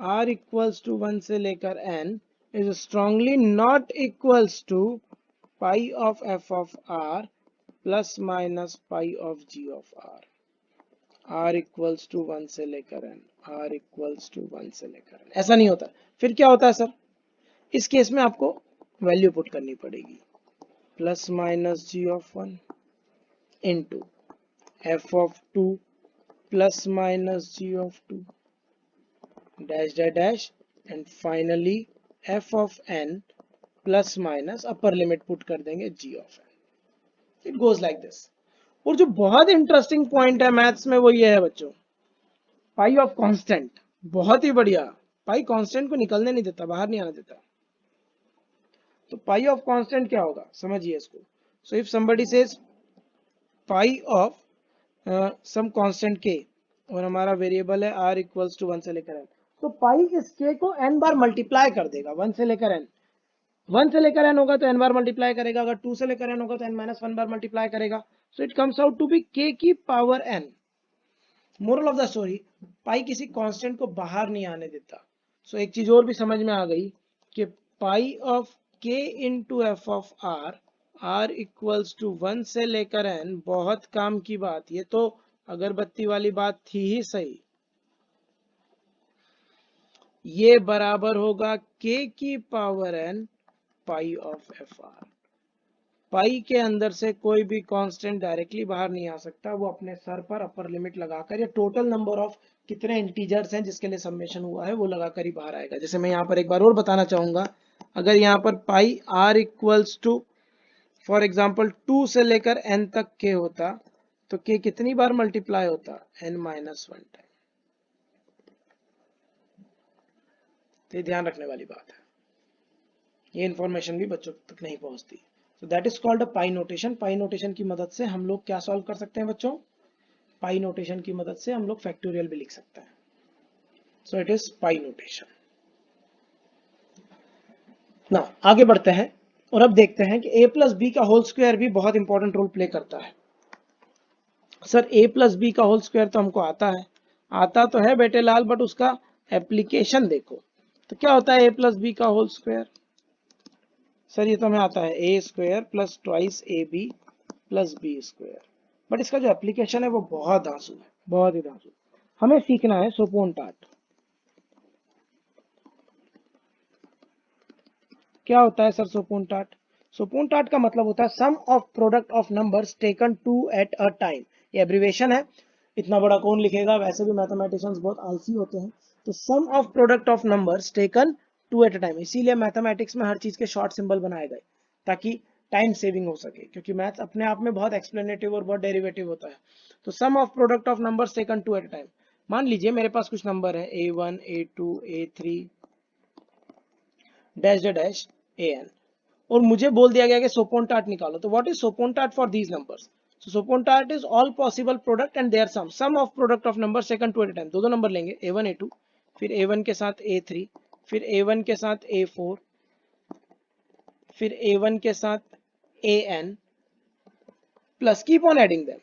R equals to 1 से लेकर n is strongly not equals to pi of F of R plus minus pi of G of R, R equals to 1 से लेकर n, are equals to 1 से लेकर n। ऐसा नहीं होता। फिर क्या होता है सर? इस केस में आपको वैल्यू पुट करनी पड़ेगी, plus minus G of 1 into F of 2 plus minus G of 2 dash dash dash and finally F of n plus minus upper limit put कर देंगे G of n। It goes like this. और जो बहुत interesting point है maths में वो ये है बच्चों, पाई ऑफ कांस्टेंट। बहुत ही बढ़िया, पाई कांस्टेंट को निकलने नहीं देता, बाहर नहीं आने देता। तो पाई ऑफ कांस्टेंट क्या होगा समझिए इसको। So if somebody says pi of some constant k और हमारा वेरिएबल है r इक्वल्स टू 1 से लेकर n, तो पाई इस k को n बार मल्टीप्लाई कर देगा 1 से लेकर n। 1 से लेकर n होगा तो n बार मल्टीप्लाई करेगा, अगर 2 से लेकर n होगा तो n माइनस 1 बार मल्टीप्लाई करेगा। So it comes out to be k की power n। Moral of the story, pi किसी कांस्टेंट को बाहर नहीं आने देता। सो एक चीज और भी समझ में आ गई कि pi of k into F of R, R equals to 1 से लेकर n, बहुत काम की बात। ये तो अगरबत्ती वाली बात थी ही सही। ये बराबर होगा k की power n pi of F R. Pi के अंदर से कोई भी कांस्टेंट डायरेक्टली बाहर नहीं आ सकता, वो अपने सर पर अपर लिमिट लगाकर या टोटल नंबर ऑफ कितने इंटीजर्स हैं जिसके लिए समेशन हुआ है वो लगाकर ही बाहर आएगा। जैसे मैं यहाँ पर एक बार और बताना चाहूंगा, अगर यहाँ पर pi R equals to for example 2 से लेकर n तक के होता तो k कितनी बार मल्टीप्लाई होता? n minus 1 time. तो ध्यान रखने वाली बात है, ये इंफॉर्मेशन भी बच्चों तक नहीं पहुंचती। So that is called a pi notation. Pi notation की मदद से हम लोग क्या सॉल्व कर सकते हैं बच्चों? पाई नोटेशन की मदद से हम लोग फैक्टोरियल भी लिख सकते हैं। सो इट इज पाई नोटेशन। ना आगे बढ़ते हैं और अब देखते हैं कि a प्लस बी का होल स्क्वायर भी बहुत इंपॉर्टेंट रोल प्ले करता है। सर a प्लस बी का होल स्क्वायर तो हमको आता है, आता तो है बेटे लाल, बट उसका एप्लीकेशन देखो। तो क्या होता है a प्लस बी का होल स्क्वायर? सर ये तो हमें आता है A square plus twice A B plus B square, but इसका जो एप्लीकेशन है वो बहुत धांसू है, बहुत ही धांसू। हमें सीखना है सोपोनटाट। क्या होता है सर सोपोनटाट? सोपोनटाट का मतलब होता है sum of product of numbers taken two at a time. ये एब्रिविएशन है, इतना बड़ा कौन लिखेगा, वैसे भी मैथमेटिशियंस बहुत आलसी होते हैं। तो sum of product of numbers taken two at a time, इसीलिए मैथमेटिक्स में हर चीज के शॉर्ट सिंबल बनाए गए ताकि टाइम सेविंग हो सके, क्योंकि मैथ्स अपने आप में बहुत एक्सप्लेनेटिव और बहुत डेरिवेटिव होता है। तो sum of product of numbers taken two at a time. मान लीजिए मेरे पास कुछ नंबर है a1 a2 a3 dash dash an, और मुझे बोल दिया गया कि सोपोनटाट निकालो। तो what is Sopontat for these numbers? So Sopontat is all possible product and their sum of product of number second to at time. दो नंबर लेंगे a1 a2, फिर a1 के साथ a3, फिर a1 के साथ a4, फिर a1 के साथ an, plus keep on adding them.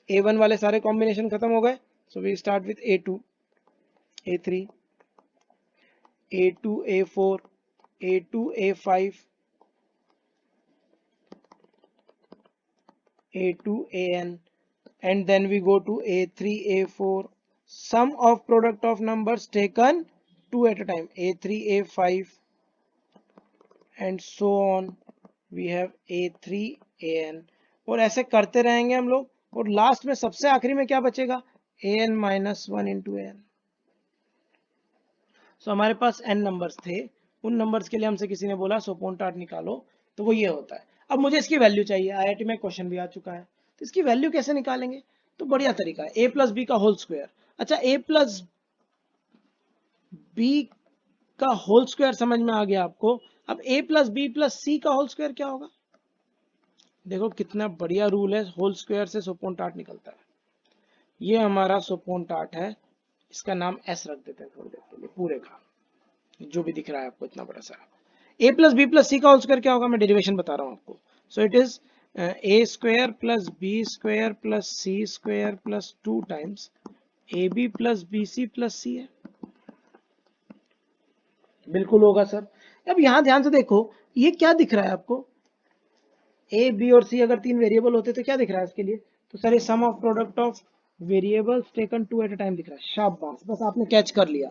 a1 वाले सारे कॉम्बिनेशन खत्म हो गए, so we start with a2 a3 a2 a4 a2 a5 a2 an, and then we go to a3 a4, sum of product of numbers taken two at a time, a3 a5 and so on, we have a3 an, और ऐसे करते रहेंगे हम लोग, और last में सबसे आखिरी में क्या बचेगा? an minus 1 into an। सो हमारे पास n नंबर्स थे, उन नंबर्स के लिए हमसे किसी ने बोला सोपोनटाट निकालो, तो वो ये होता है। अब मुझे इसकी वैल्यू चाहिए, आईआईटी में क्वेश्चन भी आ चुका है, तो इसकी वैल्यू कैसे निकालेंगे? तो बढ़िया तरीका है, a प्लस बी का होल स्क्वायर। अच्छा, a प्लस बी का होल स्क्वायर समझ में आ गया आपको। अब a प्लस बी प्लस सी का होल स्क्वायर क्या होगा? देखो कितना बढ़िया रूल है, होल स्क्वायर से सोपोनटाट निकलता है। ये हमारा सोपोनटाट है, इसका नाम एस रख देते हैं थोड़ी देर के लिए, पूरे का जो भी दिख रहा है आपको इतना बड़ा सारा। ए प्लस बी प्लस सी का होल स्क्वायर क्या होगा, मैं डेरिवेशन बता रहा हूँ आपको। So it is A square plus B square plus C square plus 2 times A B plus B C plus C है। बिल्कुल होगा सर। अब यहां ध्यान से देखो, ये क्या दिख रहा है आपको, ए बी और सी अगर तीन वेरिएबल होते तो क्या दिख रहा है इसके लिए, तो सर ये sum of product of variables taken two at a time दिख रहा है। शाबाश, बस आपने कैच कर लिया।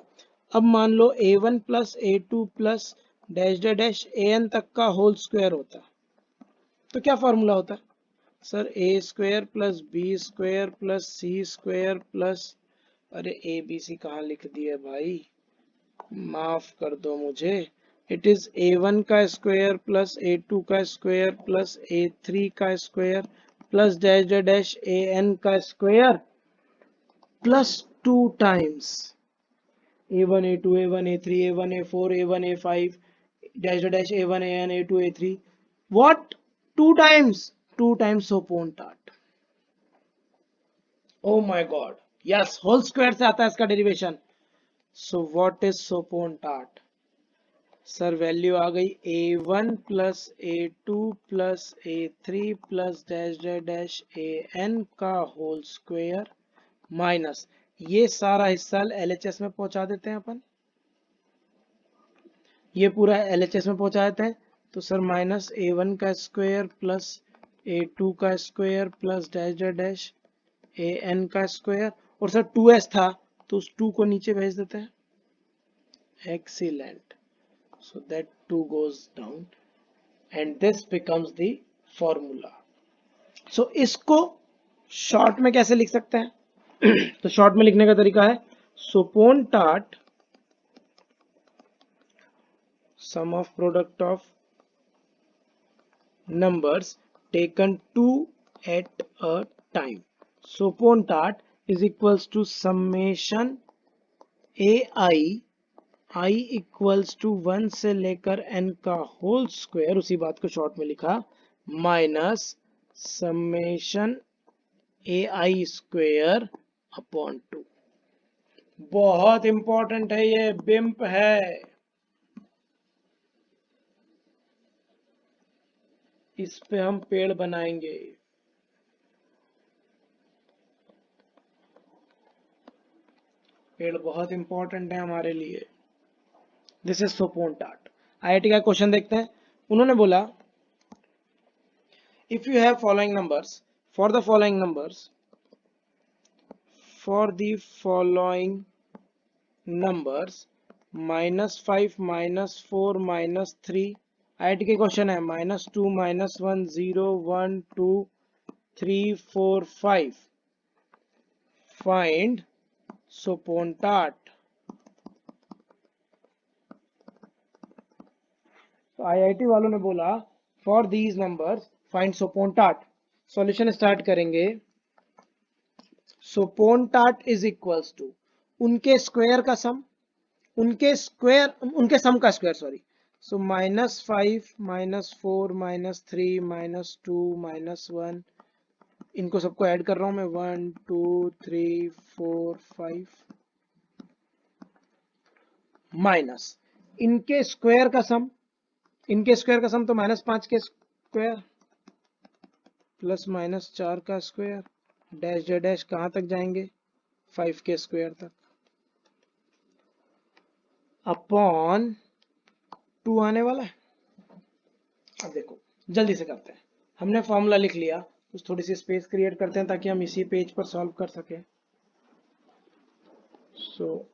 अब मान लो a1 plus a2 plus dash dash dash an तक का होल स्क्वायर होता तो क्या फॉर्मूला होता sir, A square plus B square plus C square plus, अरे ए बी सी कहाँ लिख दिया भाई, माफ कर दो मुझे। इट इज a1 का स्क्वायर प्लस a2 का स्क्वायर प्लस a3 का square plus dash dash dash an का square plus 2 times a1 a2 a1 a3 a1 a4 a1 a5 dash dash a1 an a2 a3 what, 2 times Sopontat। oh my god, yes, whole square से आता है इसका derivation. So what is Sopontat, sir value आ गई a1 plus a2 plus a3 plus dash dash dash an का whole square minus, ये सारा हिस्सा LHS में पहुंचा देते हैं अपन, ये पूरा LHS में पहुंचा देते हैं। तो सर माइनस a1 का स्क्वायर प्लस a2 का square plus dash dash dash an का स्क्वायर, और सर 2s था तो उस 2 को नीचे भेज देते हैं। Excellent, so that 2 goes down and this becomes the formula। so इसको शॉर्ट में कैसे लिख सकते हैं तो शॉर्ट में लिखने का तरीका है Sopontat sum of product of numbers taken two at a time। Sopontat is equals to summation ai i equals to 1 से लेकर n का होल स्क्वायर, उसी बात को शॉर्ट में लिखा, माइनस समेशन ए आई स्क्वायर अपॉन 2। बहुत इंपॉर्टेंट है ये, बिम्प है, इस पे हम पेड़ बनाएंगे। पेड़ बहुत इंपॉर्टेंट है हमारे लिए। This is Sopontat। आईआईटी का क्वेश्चन देखते हैं। उन्होंने बोला if you have following numbers, for the following numbers, for the following numbers -5 -4 -3, IIT के क्वेश्चन है -2 -1 0 1 2 3 4 5, फाइंड Sopontat। तो आईआईटी वालों ने बोला for these numbers find Sopontat। Solution start करेंगे। Sopontat इज इक्वल्स टू उनके स्क्वायर का सम, उनके सम का स्क्वायर, सॉरी। सो -5 -4 -3 -2 -1, इनको सबको ऐड कर रहा हूं मैं, 1 2 3 4 5, माइनस इनके स्क्वायर का सम, इनके स्क्वायर का सम तो -5 के स्क्वायर प्लस -4 का स्क्वायर डैश डैश डैश कहां तक जाएंगे, 5 के स्क्वायर तक, अपॉन 2 आने वाला है। अब देखो जल्दी से करते हैं, हमने फॉर्मूला लिख लिया, कुछ थोड़ी सी स्पेस क्रिएट करते हैं ताकि हम इसी पेज पर सॉल्व कर सकें। सो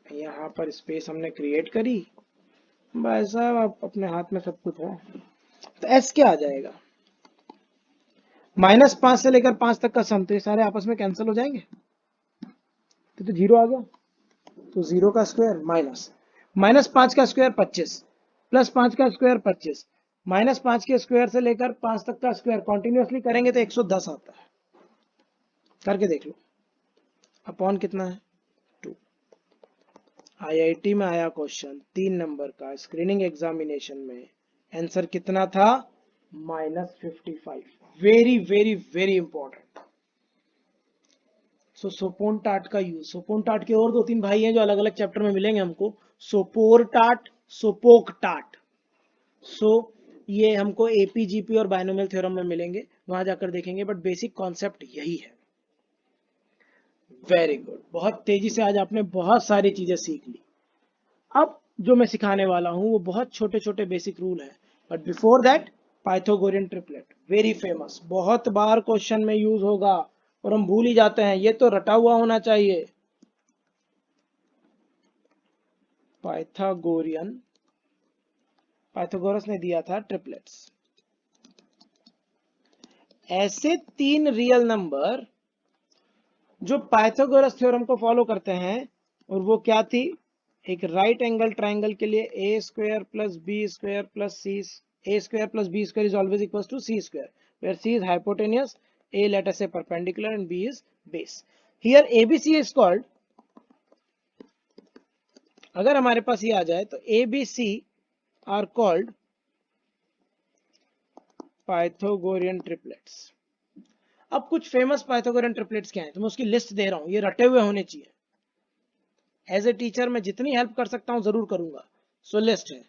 यहाँ पर स्पेस हमने क्रिएट करी, भाई साहब आप अपने हाथ में सब कुछ है। तो एस क्या आ जाएगा, -5 से लेकर 5 तक का सम, तो ये सारे आपस में कैंसिल हो जाएंगे, तो 0 आ गया। तो 0 का स्क्वायर माइनस -5 का स्क्वायर 25 प्लस 5 का स्क्वायर 25, -5 के स्क्वायर से लेकर 5 तक का स्क्वायर कॉन्टिन्यूसली करेंगे तो 110 आता है, करके देख लो। अपॉन कितना है, 2। आईआईटी में आया क्वेश्चन 3 नंबर का स्क्रीनिंग एग्जामिनेशन में, आंसर कितना था, -55। Very very very important. So Sopontat का यूज, सोपोनटाट के और 2-3 भाई हैं जो अलग अलग चैप्टर में मिलेंगे हमको, सोपोरटाट, सोपोकटाट। सो ये हमको एपीजीपी और बायनोमियल थ्योरम में मिलेंगे, वहां जाकर देखेंगे, बट बेसिक कॉन्सेप्ट यही है। वेरी गुड, बहुत तेजी से आज आपने बहुत सारी चीजें सीख ली। अब जो मैं सिखाने वाला हूं वो बहुत छोटे छोटे बेसिक रूल है, but before that Pythagorean triplet, very famous, बहुत बार क्वेश्चन में यूज होगा और हम भूल ही जाते हैं, ये तो रटा हुआ होना चाहिए। पाइथागोरियन, पाइथागोरस ने दिया था ट्रिपलेट्स, ऐसे 3 रियल नंबर जो पाइथागोरस थ्योरम को फॉलो करते हैं, और वो क्या थी, एक राइट एंगल ट्राइंगल के लिए A square plus B square plus C, A square plus B square is always equal to C square, where C is hypotenuse, A let us say perpendicular and B is base. Here ABC is called, अगर हमारे पास ये आ जाए तो ABC are called Pythagorean triplets. अब कुछ famous Pythagorean triplets क्या हैं, तो मैं उसकी लिस्ट दे रहा हूं, ये रटे हुए होने चाहिए। एज ए टीचर मैं जितनी हेल्प कर सकता हूं जरूर करूंगा। सो लिस्ट है,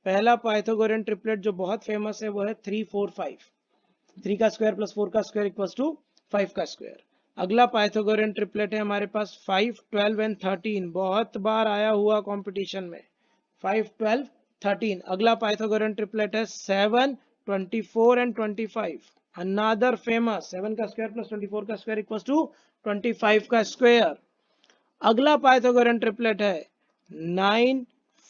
पहला पाइथागोरियन ट्रिपलेट जो बहुत फेमस है वो है 3 4 5, 3 का स्क्वायर प्लस 4 का स्क्वायर इक्वल्स टू 5 का स्क्वायर। अगला पाइथागोरियन ट्रिपलेट है हमारे पास 5 12 एंड 13, बहुत बार आया हुआ कंपटीशन में, 5 12 13। अगला पाइथागोरियन ट्रिपलेट है 7 24 एंड 25, अनदर फेमस, 7 का स्क्वायर प्लस 24 का स्क्वायर इक्वल्स टू 25 का स्क्वायर। अगला पाइथागोरियन ट्रिपलेट है 9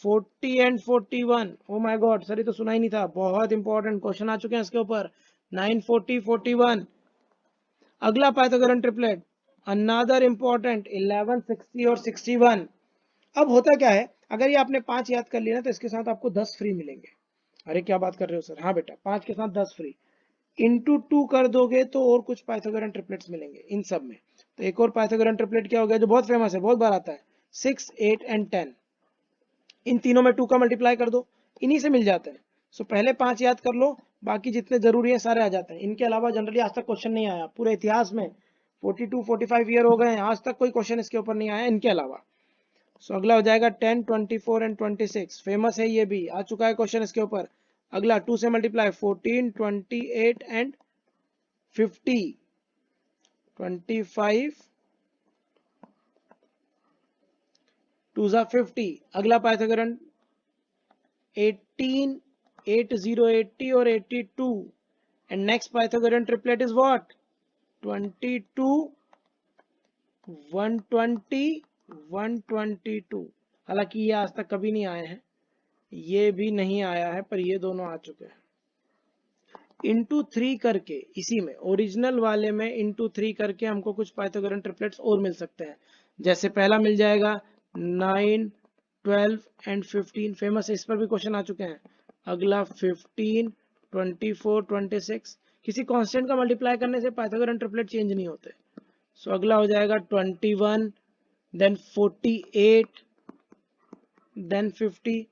40 and 41। Oh my God sir, ये तो सुना ही नहीं था, बहुत इंपॉर्टेंट क्वेश्चन आ चुके हैं इसके ऊपर, 9 40 41। अगला पाइथागोरियन ट्रिपलेट अनदर इंपॉर्टेंट 11 60 और 61। अब होता क्या है, अगर ये आपने 5 याद कर लिया ना तो इसके साथ आपको 10 फ्री मिलेंगे। अरे क्या बात कर रहे हो सर, हाँ बेटा 5 के साथ 10 फ्री, इंटू 2 कर दोगे तो और कुछ पाइथागोरियन ट्रिपलेट्स मिलेंगे इन सब में। तो एक और पाइथागोरियन ट्रिपलेट क्या हो गया जो बहुत फेमस है, बहुत बार आता है, 6 8 एंड 10। इन तीनों में 2 का मल्टीप्लाई कर दो, इन्हीं से मिल जाते हैं। सो पहले 5 याद कर लो, बाकी जितने जरूरी है सारे आ जाते हैं। इनके अलावा जनरली आज तक क्वेश्चन नहीं आया पूरे इतिहास में, 42 45 ईयर हो गए हैं, आज तक कोई क्वेश्चन इसके ऊपर नहीं आया इनके अलावा। सो अगला हो जाएगा 10 24 एंड 26, फेमस है, ये भी आ चुका है क्वेश्चन इसके ऊपर। अगला 2 से मल्टीप्लाई 14 28 एंड 50, 25 2 जा 50। अगला पाइथागोरियन 18 80 80 और 82, and next Pythagorean triplet is what, 22 120 122। हालांकि ये आज तक कभी नहीं आए हैं, ये भी नहीं आया है, पर ये दोनों आ चुके हैं। इंटू 3 करके, इसी में ओरिजिनल वाले में इंटू 3 करके हमको कुछ पाइथागोरियन ट्रिपलेट्स और मिल सकते हैं। जैसे पहला मिल जाएगा 9 12 एंड 15, फेमस है, इस पर भी क्वेश्चन आ चुके हैं। अगला 15 24 26, किसी कांस्टेंट का मल्टीप्लाई करने से पाइथागोरियन ट्रिपलेट चेंज नहीं होते। सो अगला हो जाएगा 21 देन 48 देन 50।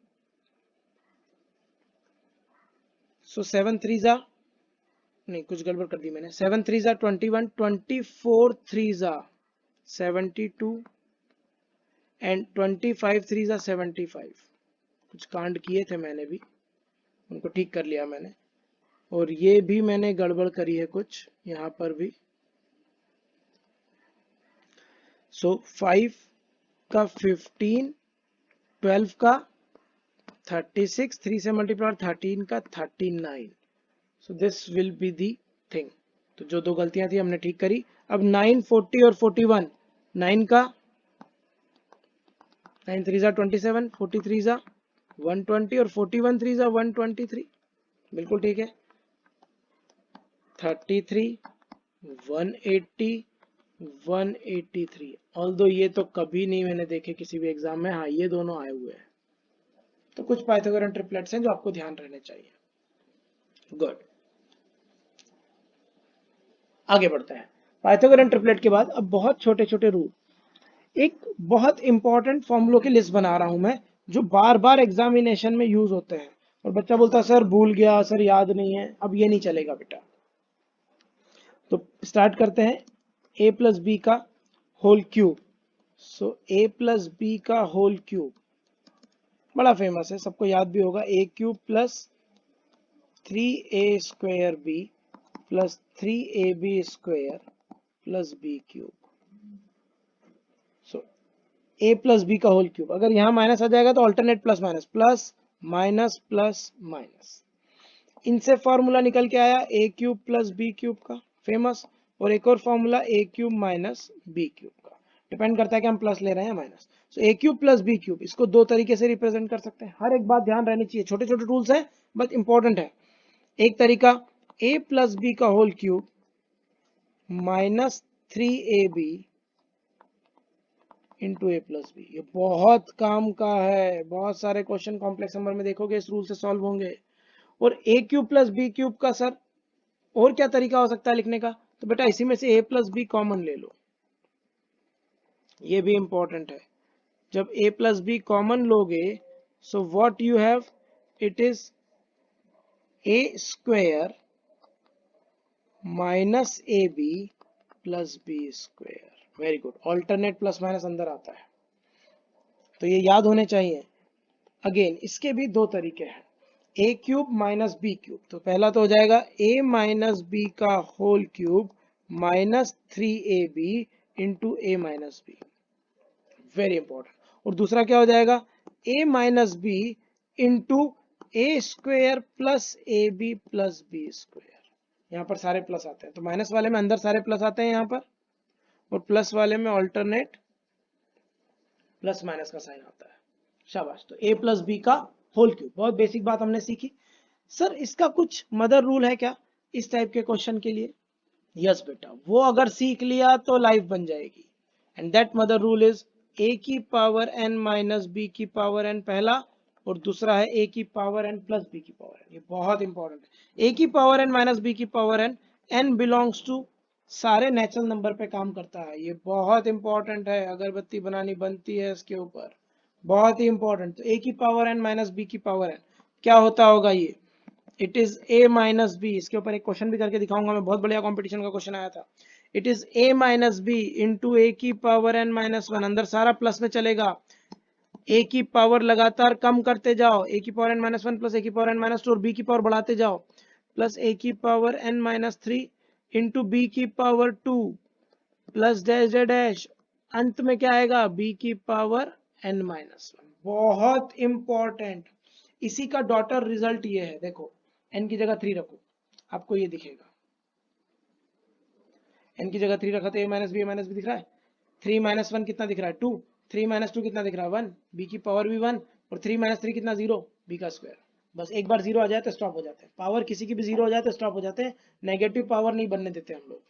सो 7 3 जा, नहीं कुछ गड़बड़ कर दी मैंने, 7 3 जा 21, 24 3 जा 72 एंड 25 3 जा 75। कुछ कांड किए थे मैंने भी, उनको ठीक कर लिया मैंने, और ये भी मैंने गड़बड़ करी है कुछ यहाँ पर भी। सो 5 का 15, 12 का 36, 3 से मल्टीप्लाई 13 का 39। So this will be the thing. तो जो 2 गलतियां थी हमने ठीक करी। अब 9 40 और 41, 9 का 9 3 जा 27, 43 जा 120 और 41 3 जा 123, बिल्कुल ठीक है। 33 180 183, ऑल्दो ये तो कभी नहीं मैंने देखे किसी भी एग्जाम में, हाँ ये दोनों आए हुए हैं। तो कुछ पाइथागोरियन ट्रिपलेट्स हैं जो आपको ध्यान रहने चाहिए। गुड, आगे बढ़ते हैं। पाइथागोरियन ट्रिपलेट के बाद अब बहुत छोटे छोटे रूल, एक बहुत इंपॉर्टेंट फॉर्मूलों की लिस्ट बना रहा हूं मैं, जो बार बार एग्जामिनेशन में यूज होते हैं, और बच्चा बोलता है सर भूल गया, सर याद नहीं है। अब ये नहीं चलेगा बेटा। तो स्टार्ट करते हैं। a प्लस बी का whole cube. So a plus B का होल क्यूब बड़ा फेमस है, सबको याद भी होगा। a cube plus 3a square b plus 3ab square plus b cube. So a plus B का होल क्यूब, अगर यहाँ माइनस आ जाएगा तो alternate plus minus, plus minus plus minus. इनसे फॉर्मूला निकल के आया a cube plus B cube का, फेमस। और एक और formula a cube minus B cube का, डिपेंड करता है कि हम प्लस ले रहे हैं minus. So a cube plus B cube, इसको दो तरीके से रिप्रेजेंट कर सकते हैं। हर एक बात ध्यान रहनी चाहिए, छोटे छोटे रूल्स है बट इंपॉर्टेंट है। एक तरीका a प्लस बी का whole cube minus 3ab into A plus B, ये बहुत काम का है, बहुत सारे क्वेश्चन कॉम्प्लेक्स नंबर में देखोगे इस रूल से सॉल्व होंगे। और a cube plus B cube का सर और क्या तरीका हो सकता है लिखने का, तो बेटा इसी में से a प्लस बी कॉमन ले लो, ये भी इंपॉर्टेंट है। जब a प्लस बी कॉमन लोगे, so what you have, it is a square minus A B plus B square. Very good, alternate plus minus अंदर आता है, तो ये याद होने चाहिए। अगेन इसके भी दो तरीके हैं, a cube minus B cube. तो पहला तो हो जाएगा a माइनस बी का whole cube minus 3ab into A minus B, very important. और दूसरा क्या हो जाएगा, a minus B into A square plus A B plus B square. यहाँ पर सारे प्लस आते हैं, तो माइनस वाले में अंदर सारे प्लस आते हैं यहाँ पर, और प्लस वाले में ऑल्टरनेट प्लस माइनस का साइन आता है। शाबाश, तो a प्लस बी का होल क्यूब, बहुत बेसिक बात हमने सीखी। सर इसका कुछ मदर रूल है क्या इस टाइप के क्वेश्चन के लिए? यस बेटा, वो अगर सीख लिया तो लाइफ बन जाएगी। And that mother rule is a की पावर n माइनस बी की पावर n पहला, और दूसरा है a की पावर n प्लस बी की पावर n। ये बहुत इंपॉर्टेंट है, a की पावर n माइनस बी की power n, n belongs to सारे नेचुरल नंबर पे काम करता है, ये बहुत इंपॉर्टेंट है, अगरबत्ती बनानी बनती है इसके ऊपर, बहुत ही इंपॉर्टेंट। तो a की पावर n माइनस बी की पावर n क्या होता होगा, ये it is a minus B. इसके ऊपर एक क्वेश्चन भी करके दिखाऊंगा मैं, बहुत बढ़िया कंपटीशन का क्वेश्चन आया था। It is a minus B into A की पावर n माइनस वन, अंदर सारा प्लस में चलेगा, a की पावर लगातार कम करते जाओ, a की power n minus one plus a की पावर n माइनस टू, और b की पावर बढ़ाते जाओ, प्लस a की power n minus three into B की power two plus dash dash dash, अंत में क्या आएगा, b की पावर n माइनस वन। बहुत इंपॉर्टेंट, इसी का डॉटर रिजल्ट ये है, देखो n की जगह 3 रखो, आपको ये दिखेगा, n की जगह 3 रखा तो a माइनस बी दिख रहा है, 3 माइनस वन कितना दिख रहा है 2, 3 माइनस टू कितना दिख रहा है 1, b की पावर भी 1, और 3 माइनस थ्री कितना 0, b का स्क्वायर। बस एक बार जीरो आ जाए तो स्टॉप हो जाते हैं, पावर किसी की भी जीरो हो जाए तो स्टॉप हो जाते हैं, नेगेटिव पावर नहीं बनने देते हम लोग।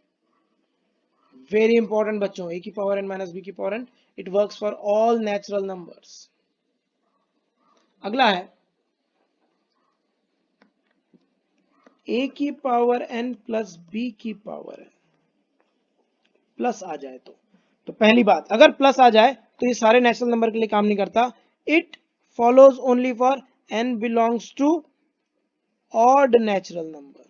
वेरी इंपॉर्टेंट बच्चों, a की पावर n माइनस बी की power n, it works for all natural numbers. अगला है a की पावर n प्लस b की पावर n, प्लस आ जाए तो पहली बात, अगर प्लस आ जाए तो ये सारे नेचुरल नंबर के लिए काम नहीं करता, it follows only for n belongs to odd natural number.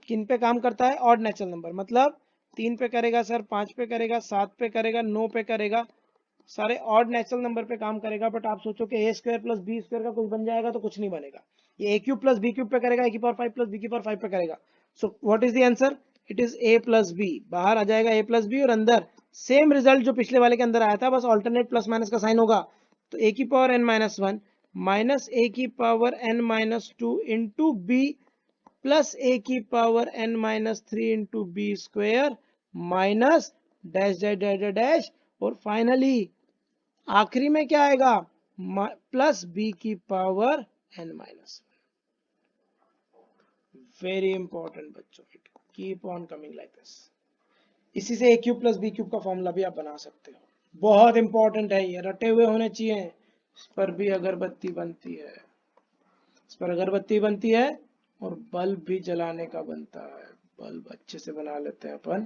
किन पे काम करता है, ऑड नेचुरल नंबर, मतलब 3 पे करेगा सर, 5 पे करेगा, 7 पे करेगा, 9 पे करेगा, सारे ऑड नेचुरल नंबर पे काम करेगा। बट आप सोचो कि A square plus B square का कुछ बन जाएगा, तो कुछ नहीं बनेगा। ये A cube plus B cube पे करेगा, ए की पावर 5 प्लस बी की पावर 5 पे करेगा। So what is the answer, it is A plus B, बाहर आ जाएगा ए प्लस बी, और अंदर सेम रिजल्ट जो पिछले वाले के अंदर आया था, बस ऑल्टरनेट प्लस माइनस का साइन होगा। तो ए की power N minus one minus A की power N minus two into B plus A की power n minus three into B square minus dash dash dash dash, और finally आखिरी में क्या आएगा, प्लस बी की power n minus. Very important बच्चों, it keep on coming like this. इसी से A cube plus B cube का फॉर्मूला भी आप बना सकते हो, बहुत इंपॉर्टेंट है, ये रटे हुए होने चाहिए। इस पर भी अगरबत्ती बनती है, इस पर अगरबत्ती बनती है, और बल्ब भी जलाने का बनता है, बल्ब अच्छे से बना लेते हैं अपन।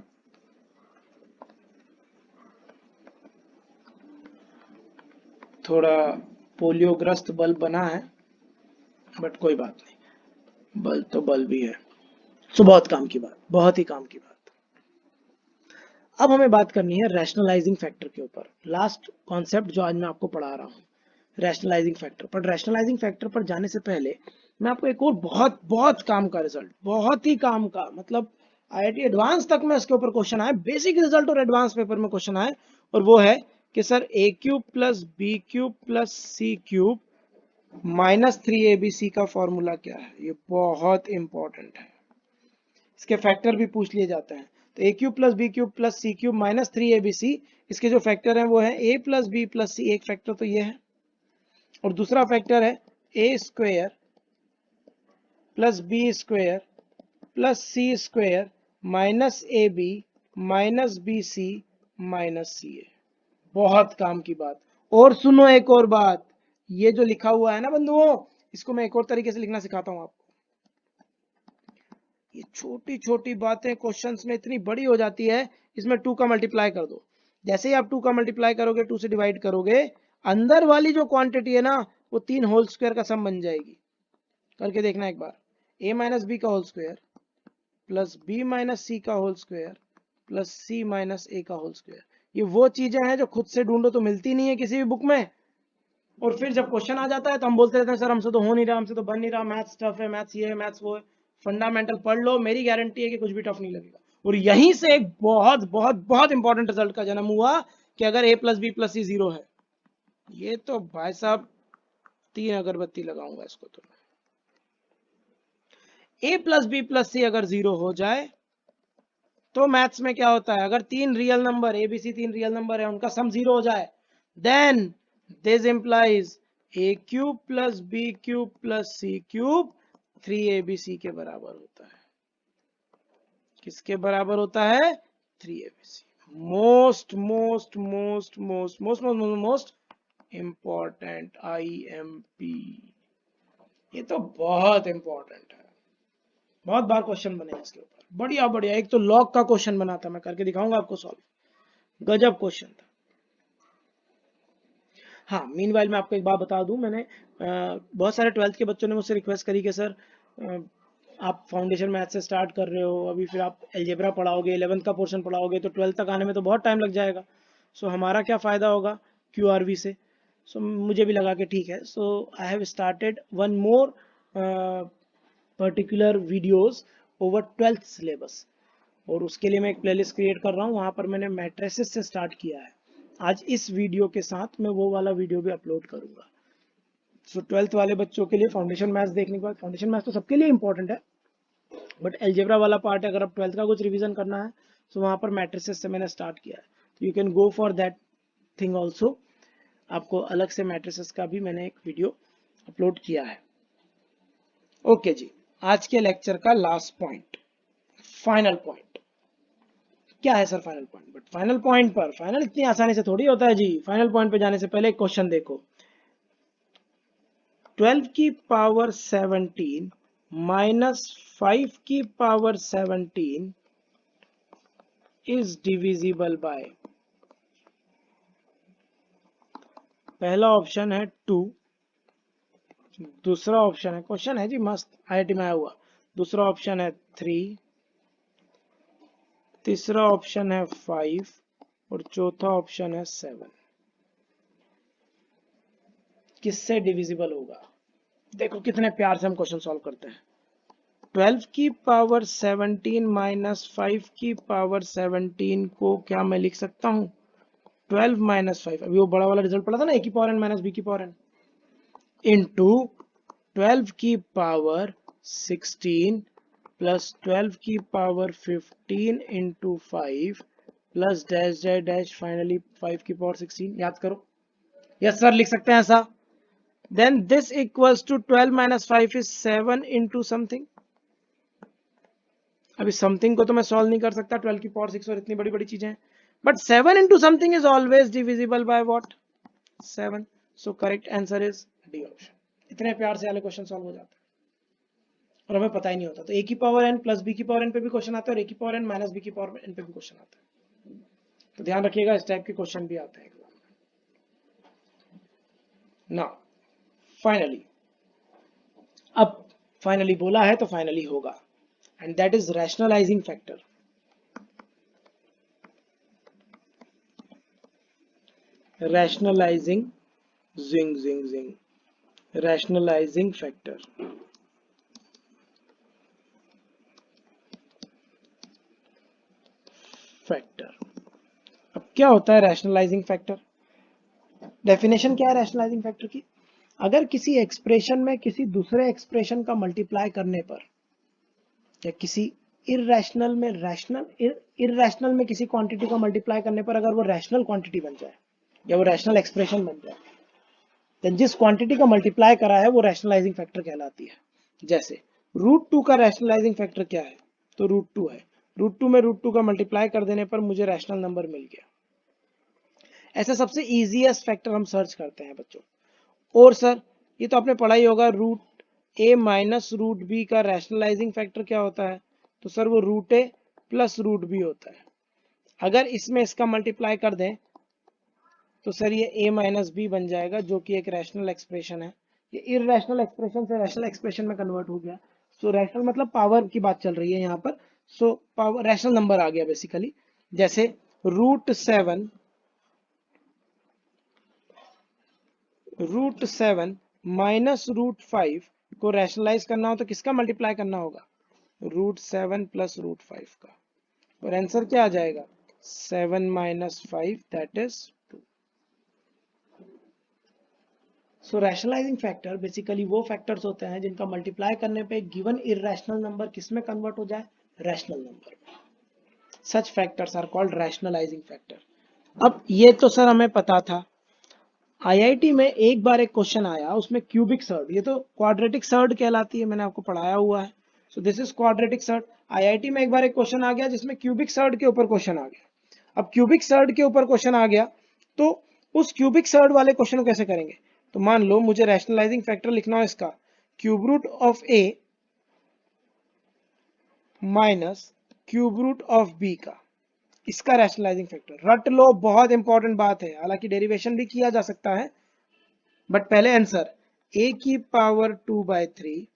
थोड़ा पोलियोग्रस्त बल्ब बना है, बट कोई बात नहीं, बल्ब तो बल्ब ही है। सो बहुत काम की बात, बहुत ही काम की बात। अब हमें बात करनी है रैशनलाइजिंग फैक्टर के ऊपर। लास्ट कॉन्सेप्ट जो आज मैं आपको पढ़ा रहा हूँ, रैशनलाइजिंग फैक्टर। पर रैशनलाइजिंग फैक्टर पर जाने से पहले मैं आपको एक और बहुत बहुत काम का रिजल्ट, बहुत ही काम का, मतलब आईआईटी एडवांस तक में इसके ऊपर क्वेश्चन आए, बेसिक रिजल्ट और एडवांस पेपर में क्वेश्चन आए, और वो है कि sir A cube plus B cube plus C cube minus 3abc का फॉर्मूला क्या है। ये बहुत इंपॉर्टेंट है, इसके फैक्टर भी पूछ लिए जाते हैं। तो A cube plus B cube plus C cube minus 3abc, इसके जो फैक्टर हैं वो है a plus B plus C, एक फैक्टर तो ये है, और दूसरा फैक्टर है A square plus B square plus C square minus A B minus B C minus C A. बहुत काम की बात। और सुनो एक और बात, ये जो लिखा हुआ है ना बंधुओं, इसको मैं एक और तरीके से लिखना सिखाता हूं आपको। ये छोटी छोटी बातें क्वेश्चंस में इतनी बड़ी हो जाती है, इसमें 2 का मल्टीप्लाई कर दो। जैसे ही आप 2 का मल्टीप्लाई करोगे, 2 से डिवाइड करोगे, अंदर वाली जो क्वांटिटी है ना, वो 3 होल स्क्वायर का सम बन जाएगी। करके देखना एक बार, a माइनस बी का whole square plus B minus C का whole square plus C minus A का होल स्क्वायर। ये वो चीजें हैं जो खुद से ढूंढो तो मिलती नहीं है किसी भी बुक में, और फिर जब क्वेश्चन आ जाता है तो हम बोलते रहते हैं सर हमसे तो हो नहीं रहा, हमसे तो बन नहीं रहा, मैथ्स टफ है, मैथ्स ये है, मैथ्स वो है। फंडामेंटल पढ़ लो, मेरी गारंटी है कि कुछ भी टफ नहीं लगेगा। और यहीं से एक बहुत बहुत बहुत इंपॉर्टेंट रिजल्ट का जन्म हुआ कि अगर a प्लस बी प्लस सी 0 है, ये तो भाई साहब 3 अगरबत्ती लगाऊंगा इसको। तो a प्लस बी प्लस सी अगर 0 हो जाए तो मैथ्स में क्या होता है, अगर 3 real number A B C 3 real number है, उनका सम 0 हो जाए, then this implies A cube plus B cube plus C cube 3abc के बराबर होता है। किसके बराबर होता है? 3abc। Most most most most most most most important IMP। ये तो बहुत इंपॉर्टेंट है, बहुत बार क्वेश्चन बने इसके ऊपर, बढ़िया बढ़िया। एक तो लॉग का क्वेश्चन बना था, मैं करके दिखाऊंगा आपको सॉल्व, गजब क्वेश्चन था। हाँ, मीनवाइल मैं आपको एक बात बता दूं, मैंने बहुत सारे 12th के बच्चों ने मुझसे रिक्वेस्ट करी कि सर आप फाउंडेशन मैथ से स्टार्ट कर रहे हो, अभी फिर आप अलजेब्रा पढ़ाओगे, 11th का पोर्शन पढ़ाओगे, तो 12th तक आने में तो बहुत टाइम लग जाएगा। सो हमारा क्या फ़ायदा होगा QRV से। सो मुझे भी लगा कि ठीक है, so I have started one more particular videos over 12th syllabus, और उसके लिए मैं एक प्लेलिस्ट क्रिएट कर रहा हूँ, वहाँ पर मैंने मैट्रिसेस से स्टार्ट किया है। आज इस वीडियो के साथ मैं वो वाला वीडियो भी अपलोड करूंगा। सो 12th वाले बच्चों के लिए फाउंडेशन मैथ्स देखने के बाद, फाउंडेशन मैथ्स तो सबके लिए इंपॉर्टेंट है, बट अलजेब्रा वाला पार्ट है, अगर आप 12th का कुछ रिवीजन करना है तो वहाँ पर मैट्रिसेस से मैंने स्टार्ट किया है, तो you can go for that thing also. आपको अलग से मैट्रिसेस का भी मैंने एक वीडियो अपलोड किया है। ओके जी, आज के लेक्चर का लास्ट पॉइंट, फाइनल पॉइंट क्या है sir? Final point, but final point पर, फाइनल इतनी आसानी से थोड़ी होता है जी। फाइनल पॉइंट पे जाने से पहले एक क्वेश्चन देखो, 12 की पावर 17 माइनस 5 की पावर 17 इज डिविजिबल बाय। पहला ऑप्शन है 2, दूसरा ऑप्शन है, क्वेश्चन है जी मस्त, IIT में आया हुआ, दूसरा ऑप्शन है 3, तीसरा ऑप्शन है 5, और चौथा ऑप्शन है 7। किससे डिविजिबल होगा? देखो कितने प्यार से हम क्वेश्चन सॉल्व करते हैं। 12 की पावर 17 माइनस 5 की पावर 17 को क्या मैं लिख सकता हूं? 12 माइनस 5, अभी वो बड़ा वाला रिजल्ट पढ़ा था ना, a की पावर n माइनस b की पावर n, इंटू 12 की पावर 16 प्लस 12 की power 15 into 5 plus dash dash dash finally 5 की पावर 16। याद करो, यस सर लिख सकते हैं ऐसा। Then this equals to 12 minus 5 is 7 into something. अभी समथिंग को तो मैं सॉल्व नहीं कर सकता, 12 की पावर 6 और इतनी बड़ी बड़ी चीजें, but 7 into something is always divisible by what? 7। So correct answer is D option. इतने प्यार से वाले क्वेश्चन सॉल्व हो जाते हैं और हमें पता ही नहीं होता। तो a की पावर n प्लस b की पावर n पे भी क्वेश्चन आता है, और a की पावर n माइनस b की पावर n पे भी क्वेश्चन आता है। तो ध्यान रखिएगा, इस टाइप के क्वेश्चन भी आते हैं एग्जाम में। नाउ फाइनली, अब फाइनली बोला है तो फाइनली होगा। and that is rationalizing factor. Rationalizing, zing, rationalizing factor. अब क्या होता है रैशनलाइजिंग फैक्टर? डेफिनेशन क्या है रैशनलाइजिंग फैक्टर की? अगर किसी एक्सप्रेशन में किसी दूसरे एक्सप्रेशन का मल्टीप्लाई करने पर, या किसी इररेशनल में किसी क्वांटिटी का मल्टीप्लाई करने पर अगर वो रैशनल क्वांटिटी बन जाए या वो रैशनल एक्सप्रेशन बन जाए, तो जिस क्वांटिटी का मल्टीप्लाई करा है वो रैशनलाइजिंग फैक्टर कहलाती है. जैसे √2 का रैशनलाइजिंग फैक्टर क्या है? तो √2 है. √2 में √2 का मल्टीप्लाई कर देने पर मुझे रैशनल नंबर मिल गया. ऐसा सबसे इजीएस्ट फैक्टर हम सर्च करते हैं बच्चों. और सर ये तो आपने पढ़ा ही होगा, √a माइनस √b का रैशनलाइजिंग फैक्टर क्या होता है? तो सर वो √a प्लस √b होता है. अगर इसमें इसका मल्टीप्लाई कर दें तो सर ये a माइनस बी बन जाएगा, जो कि एक रैशनल एक्सप्रेशन है. ये इररेशनल एक्सप्रेशन से रैशनल एक्सप्रेशन में कन्वर्ट हो गया. सो रैशनल मतलब पावर की बात चल रही है यहाँ पर. सो पावर रैशनल नंबर आ गया बेसिकली. जैसे √7 माइनस √5 को रैशनलाइज करना हो तो किसका मल्टीप्लाई करना होगा? √7 प्लस √5 का. और आंसर क्या आ जाएगा? 7 minus 5 that is 2. So rationalizing factor basically वो फैक्टर्स होते हैं जिनका मल्टीप्लाई करने पे गिवन इररेशनल नंबर किसमें कन्वर्ट हो जाए? Rational number. Such factors are called rationalizing factor. अब ये तो सर हमें पता था. आईआईटी में एक बार एक क्वेश्चन आया, उसमें क्यूबिक सर्ड, ये तो क्वाड्रेटिक सर्ड कहलाती है, मैंने आपको पढ़ाया हुआ है. So this is quadratic surd. IIT में एक बार एक क्वेश्चन आ गया जिसमें क्यूबिक सर्ड के ऊपर क्वेश्चन आ गया. अब क्यूबिक सर्ड के ऊपर क्वेश्चन आ गया तो उस क्यूबिक सर्ड वाले क्वेश्चन को कैसे करेंगे? तो मान लो मुझे रैशनलाइजिंग फैक्टर लिखना हो इसका, cube root of a minus cube root of b का, इसका रैशनलाइजिंग फैक्टर रट लो. बहुत इंपॉर्टेंट बात है, हालांकि डेरिवेशन भी किया जा सकता है, बट पहले आंसर a की पावर 2/3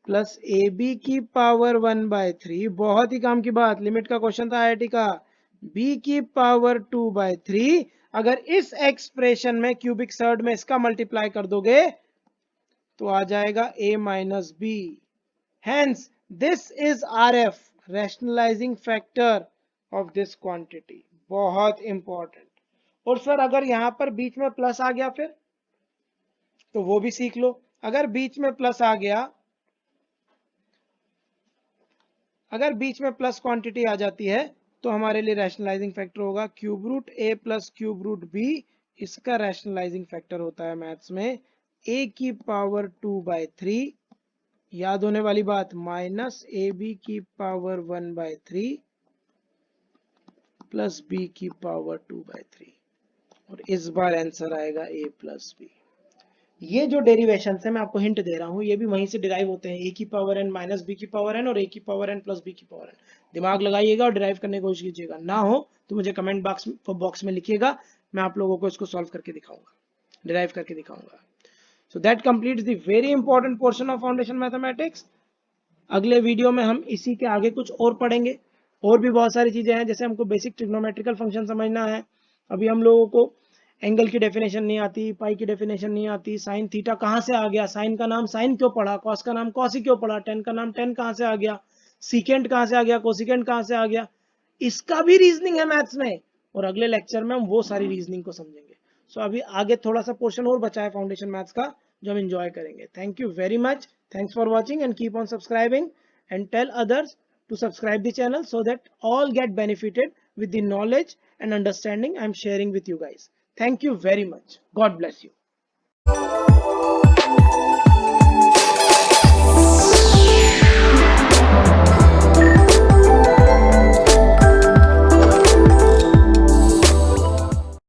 प्लस ab की पावर 1/3. बहुत ही काम की बात, लिमिट का क्वेश्चन था आईआईटी का. b की पावर 2/3. अगर इस एक्सप्रेशन में क्यूबिक सर्ड में इसका मल्टीप्लाई कर दोगे तो आ जाएगा a minus B. Hence this is RF, rationalizing factor of this quantity. बहुत इंपॉर्टेंट. और सर अगर यहां पर बीच में प्लस आ गया फिर तो वो भी सीख लो. अगर बीच में प्लस आ गया, अगर बीच में प्लस क्वांटिटी आ जाती है तो हमारे लिए रैशनलाइजिंग फैक्टर होगा cube root a plus cube root b. इसका रैशनलाइजिंग फैक्टर होता है मैथ्स में a की पावर 2/3, याद होने वाली बात, माइनस ab की पावर 1/3 प्लस b की पावर 2/3. और इस बार आंसर आएगा a प्लस b. ये जो डेरिवेशन है मैं आपको हिंट दे रहा हूं, ये भी वहीं से डिराइव होते हैं, a की पावर n माइनस b की पावर n और a की पावर n प्लस b की पावर n. दिमाग लगाइएगा और डिराइव करने की कोशिश कीजिएगा. ना हो तो मुझे कमेंट बॉक्स में लिखिएगा, मैं आप लोगों को इसको सॉल्व करके दिखाऊंगा, डिराइव करके दिखाऊंगा. So that completes the very important portion of foundation mathematics. अगले वीडियो में हम इसी के आगे कुछ और पढ़ेंगे. और भी बहुत सारी चीजें हैं, जैसे हमको बेसिक ट्रिग्नोमेट्रिकल फंक्शन समझना है. अभी हम लोगों को एंगल की डेफिनेशन नहीं आती, पाई की डेफिनेशन नहीं आती, साइन थीटा कहाँ से आ गया, साइन का नाम साइन क्यों पड़ा, कॉस का नाम कॉस ही क्यों पड़ा, टेन का नाम टेन कहाँ से आ गया, सीकेंट कहाँ से आ गया, कोसिकेंट कहाँ से आ गया, इसका भी रीजनिंग है मैथ्स में. और अगले लेक्चर में हम वो सारी रीजनिंग को समझेंगे. सो अभी आगे थोड़ा सा पोर्शन और बचा है फाउंडेशन मैथ्स का जो हम एंजॉय करेंगे. Thank you very much. Thanks for watching and keep on subscribing and tell others to subscribe the channel so that all get benefited with the knowledge and understanding I'm sharing with you guys. Thank you very much. God bless you.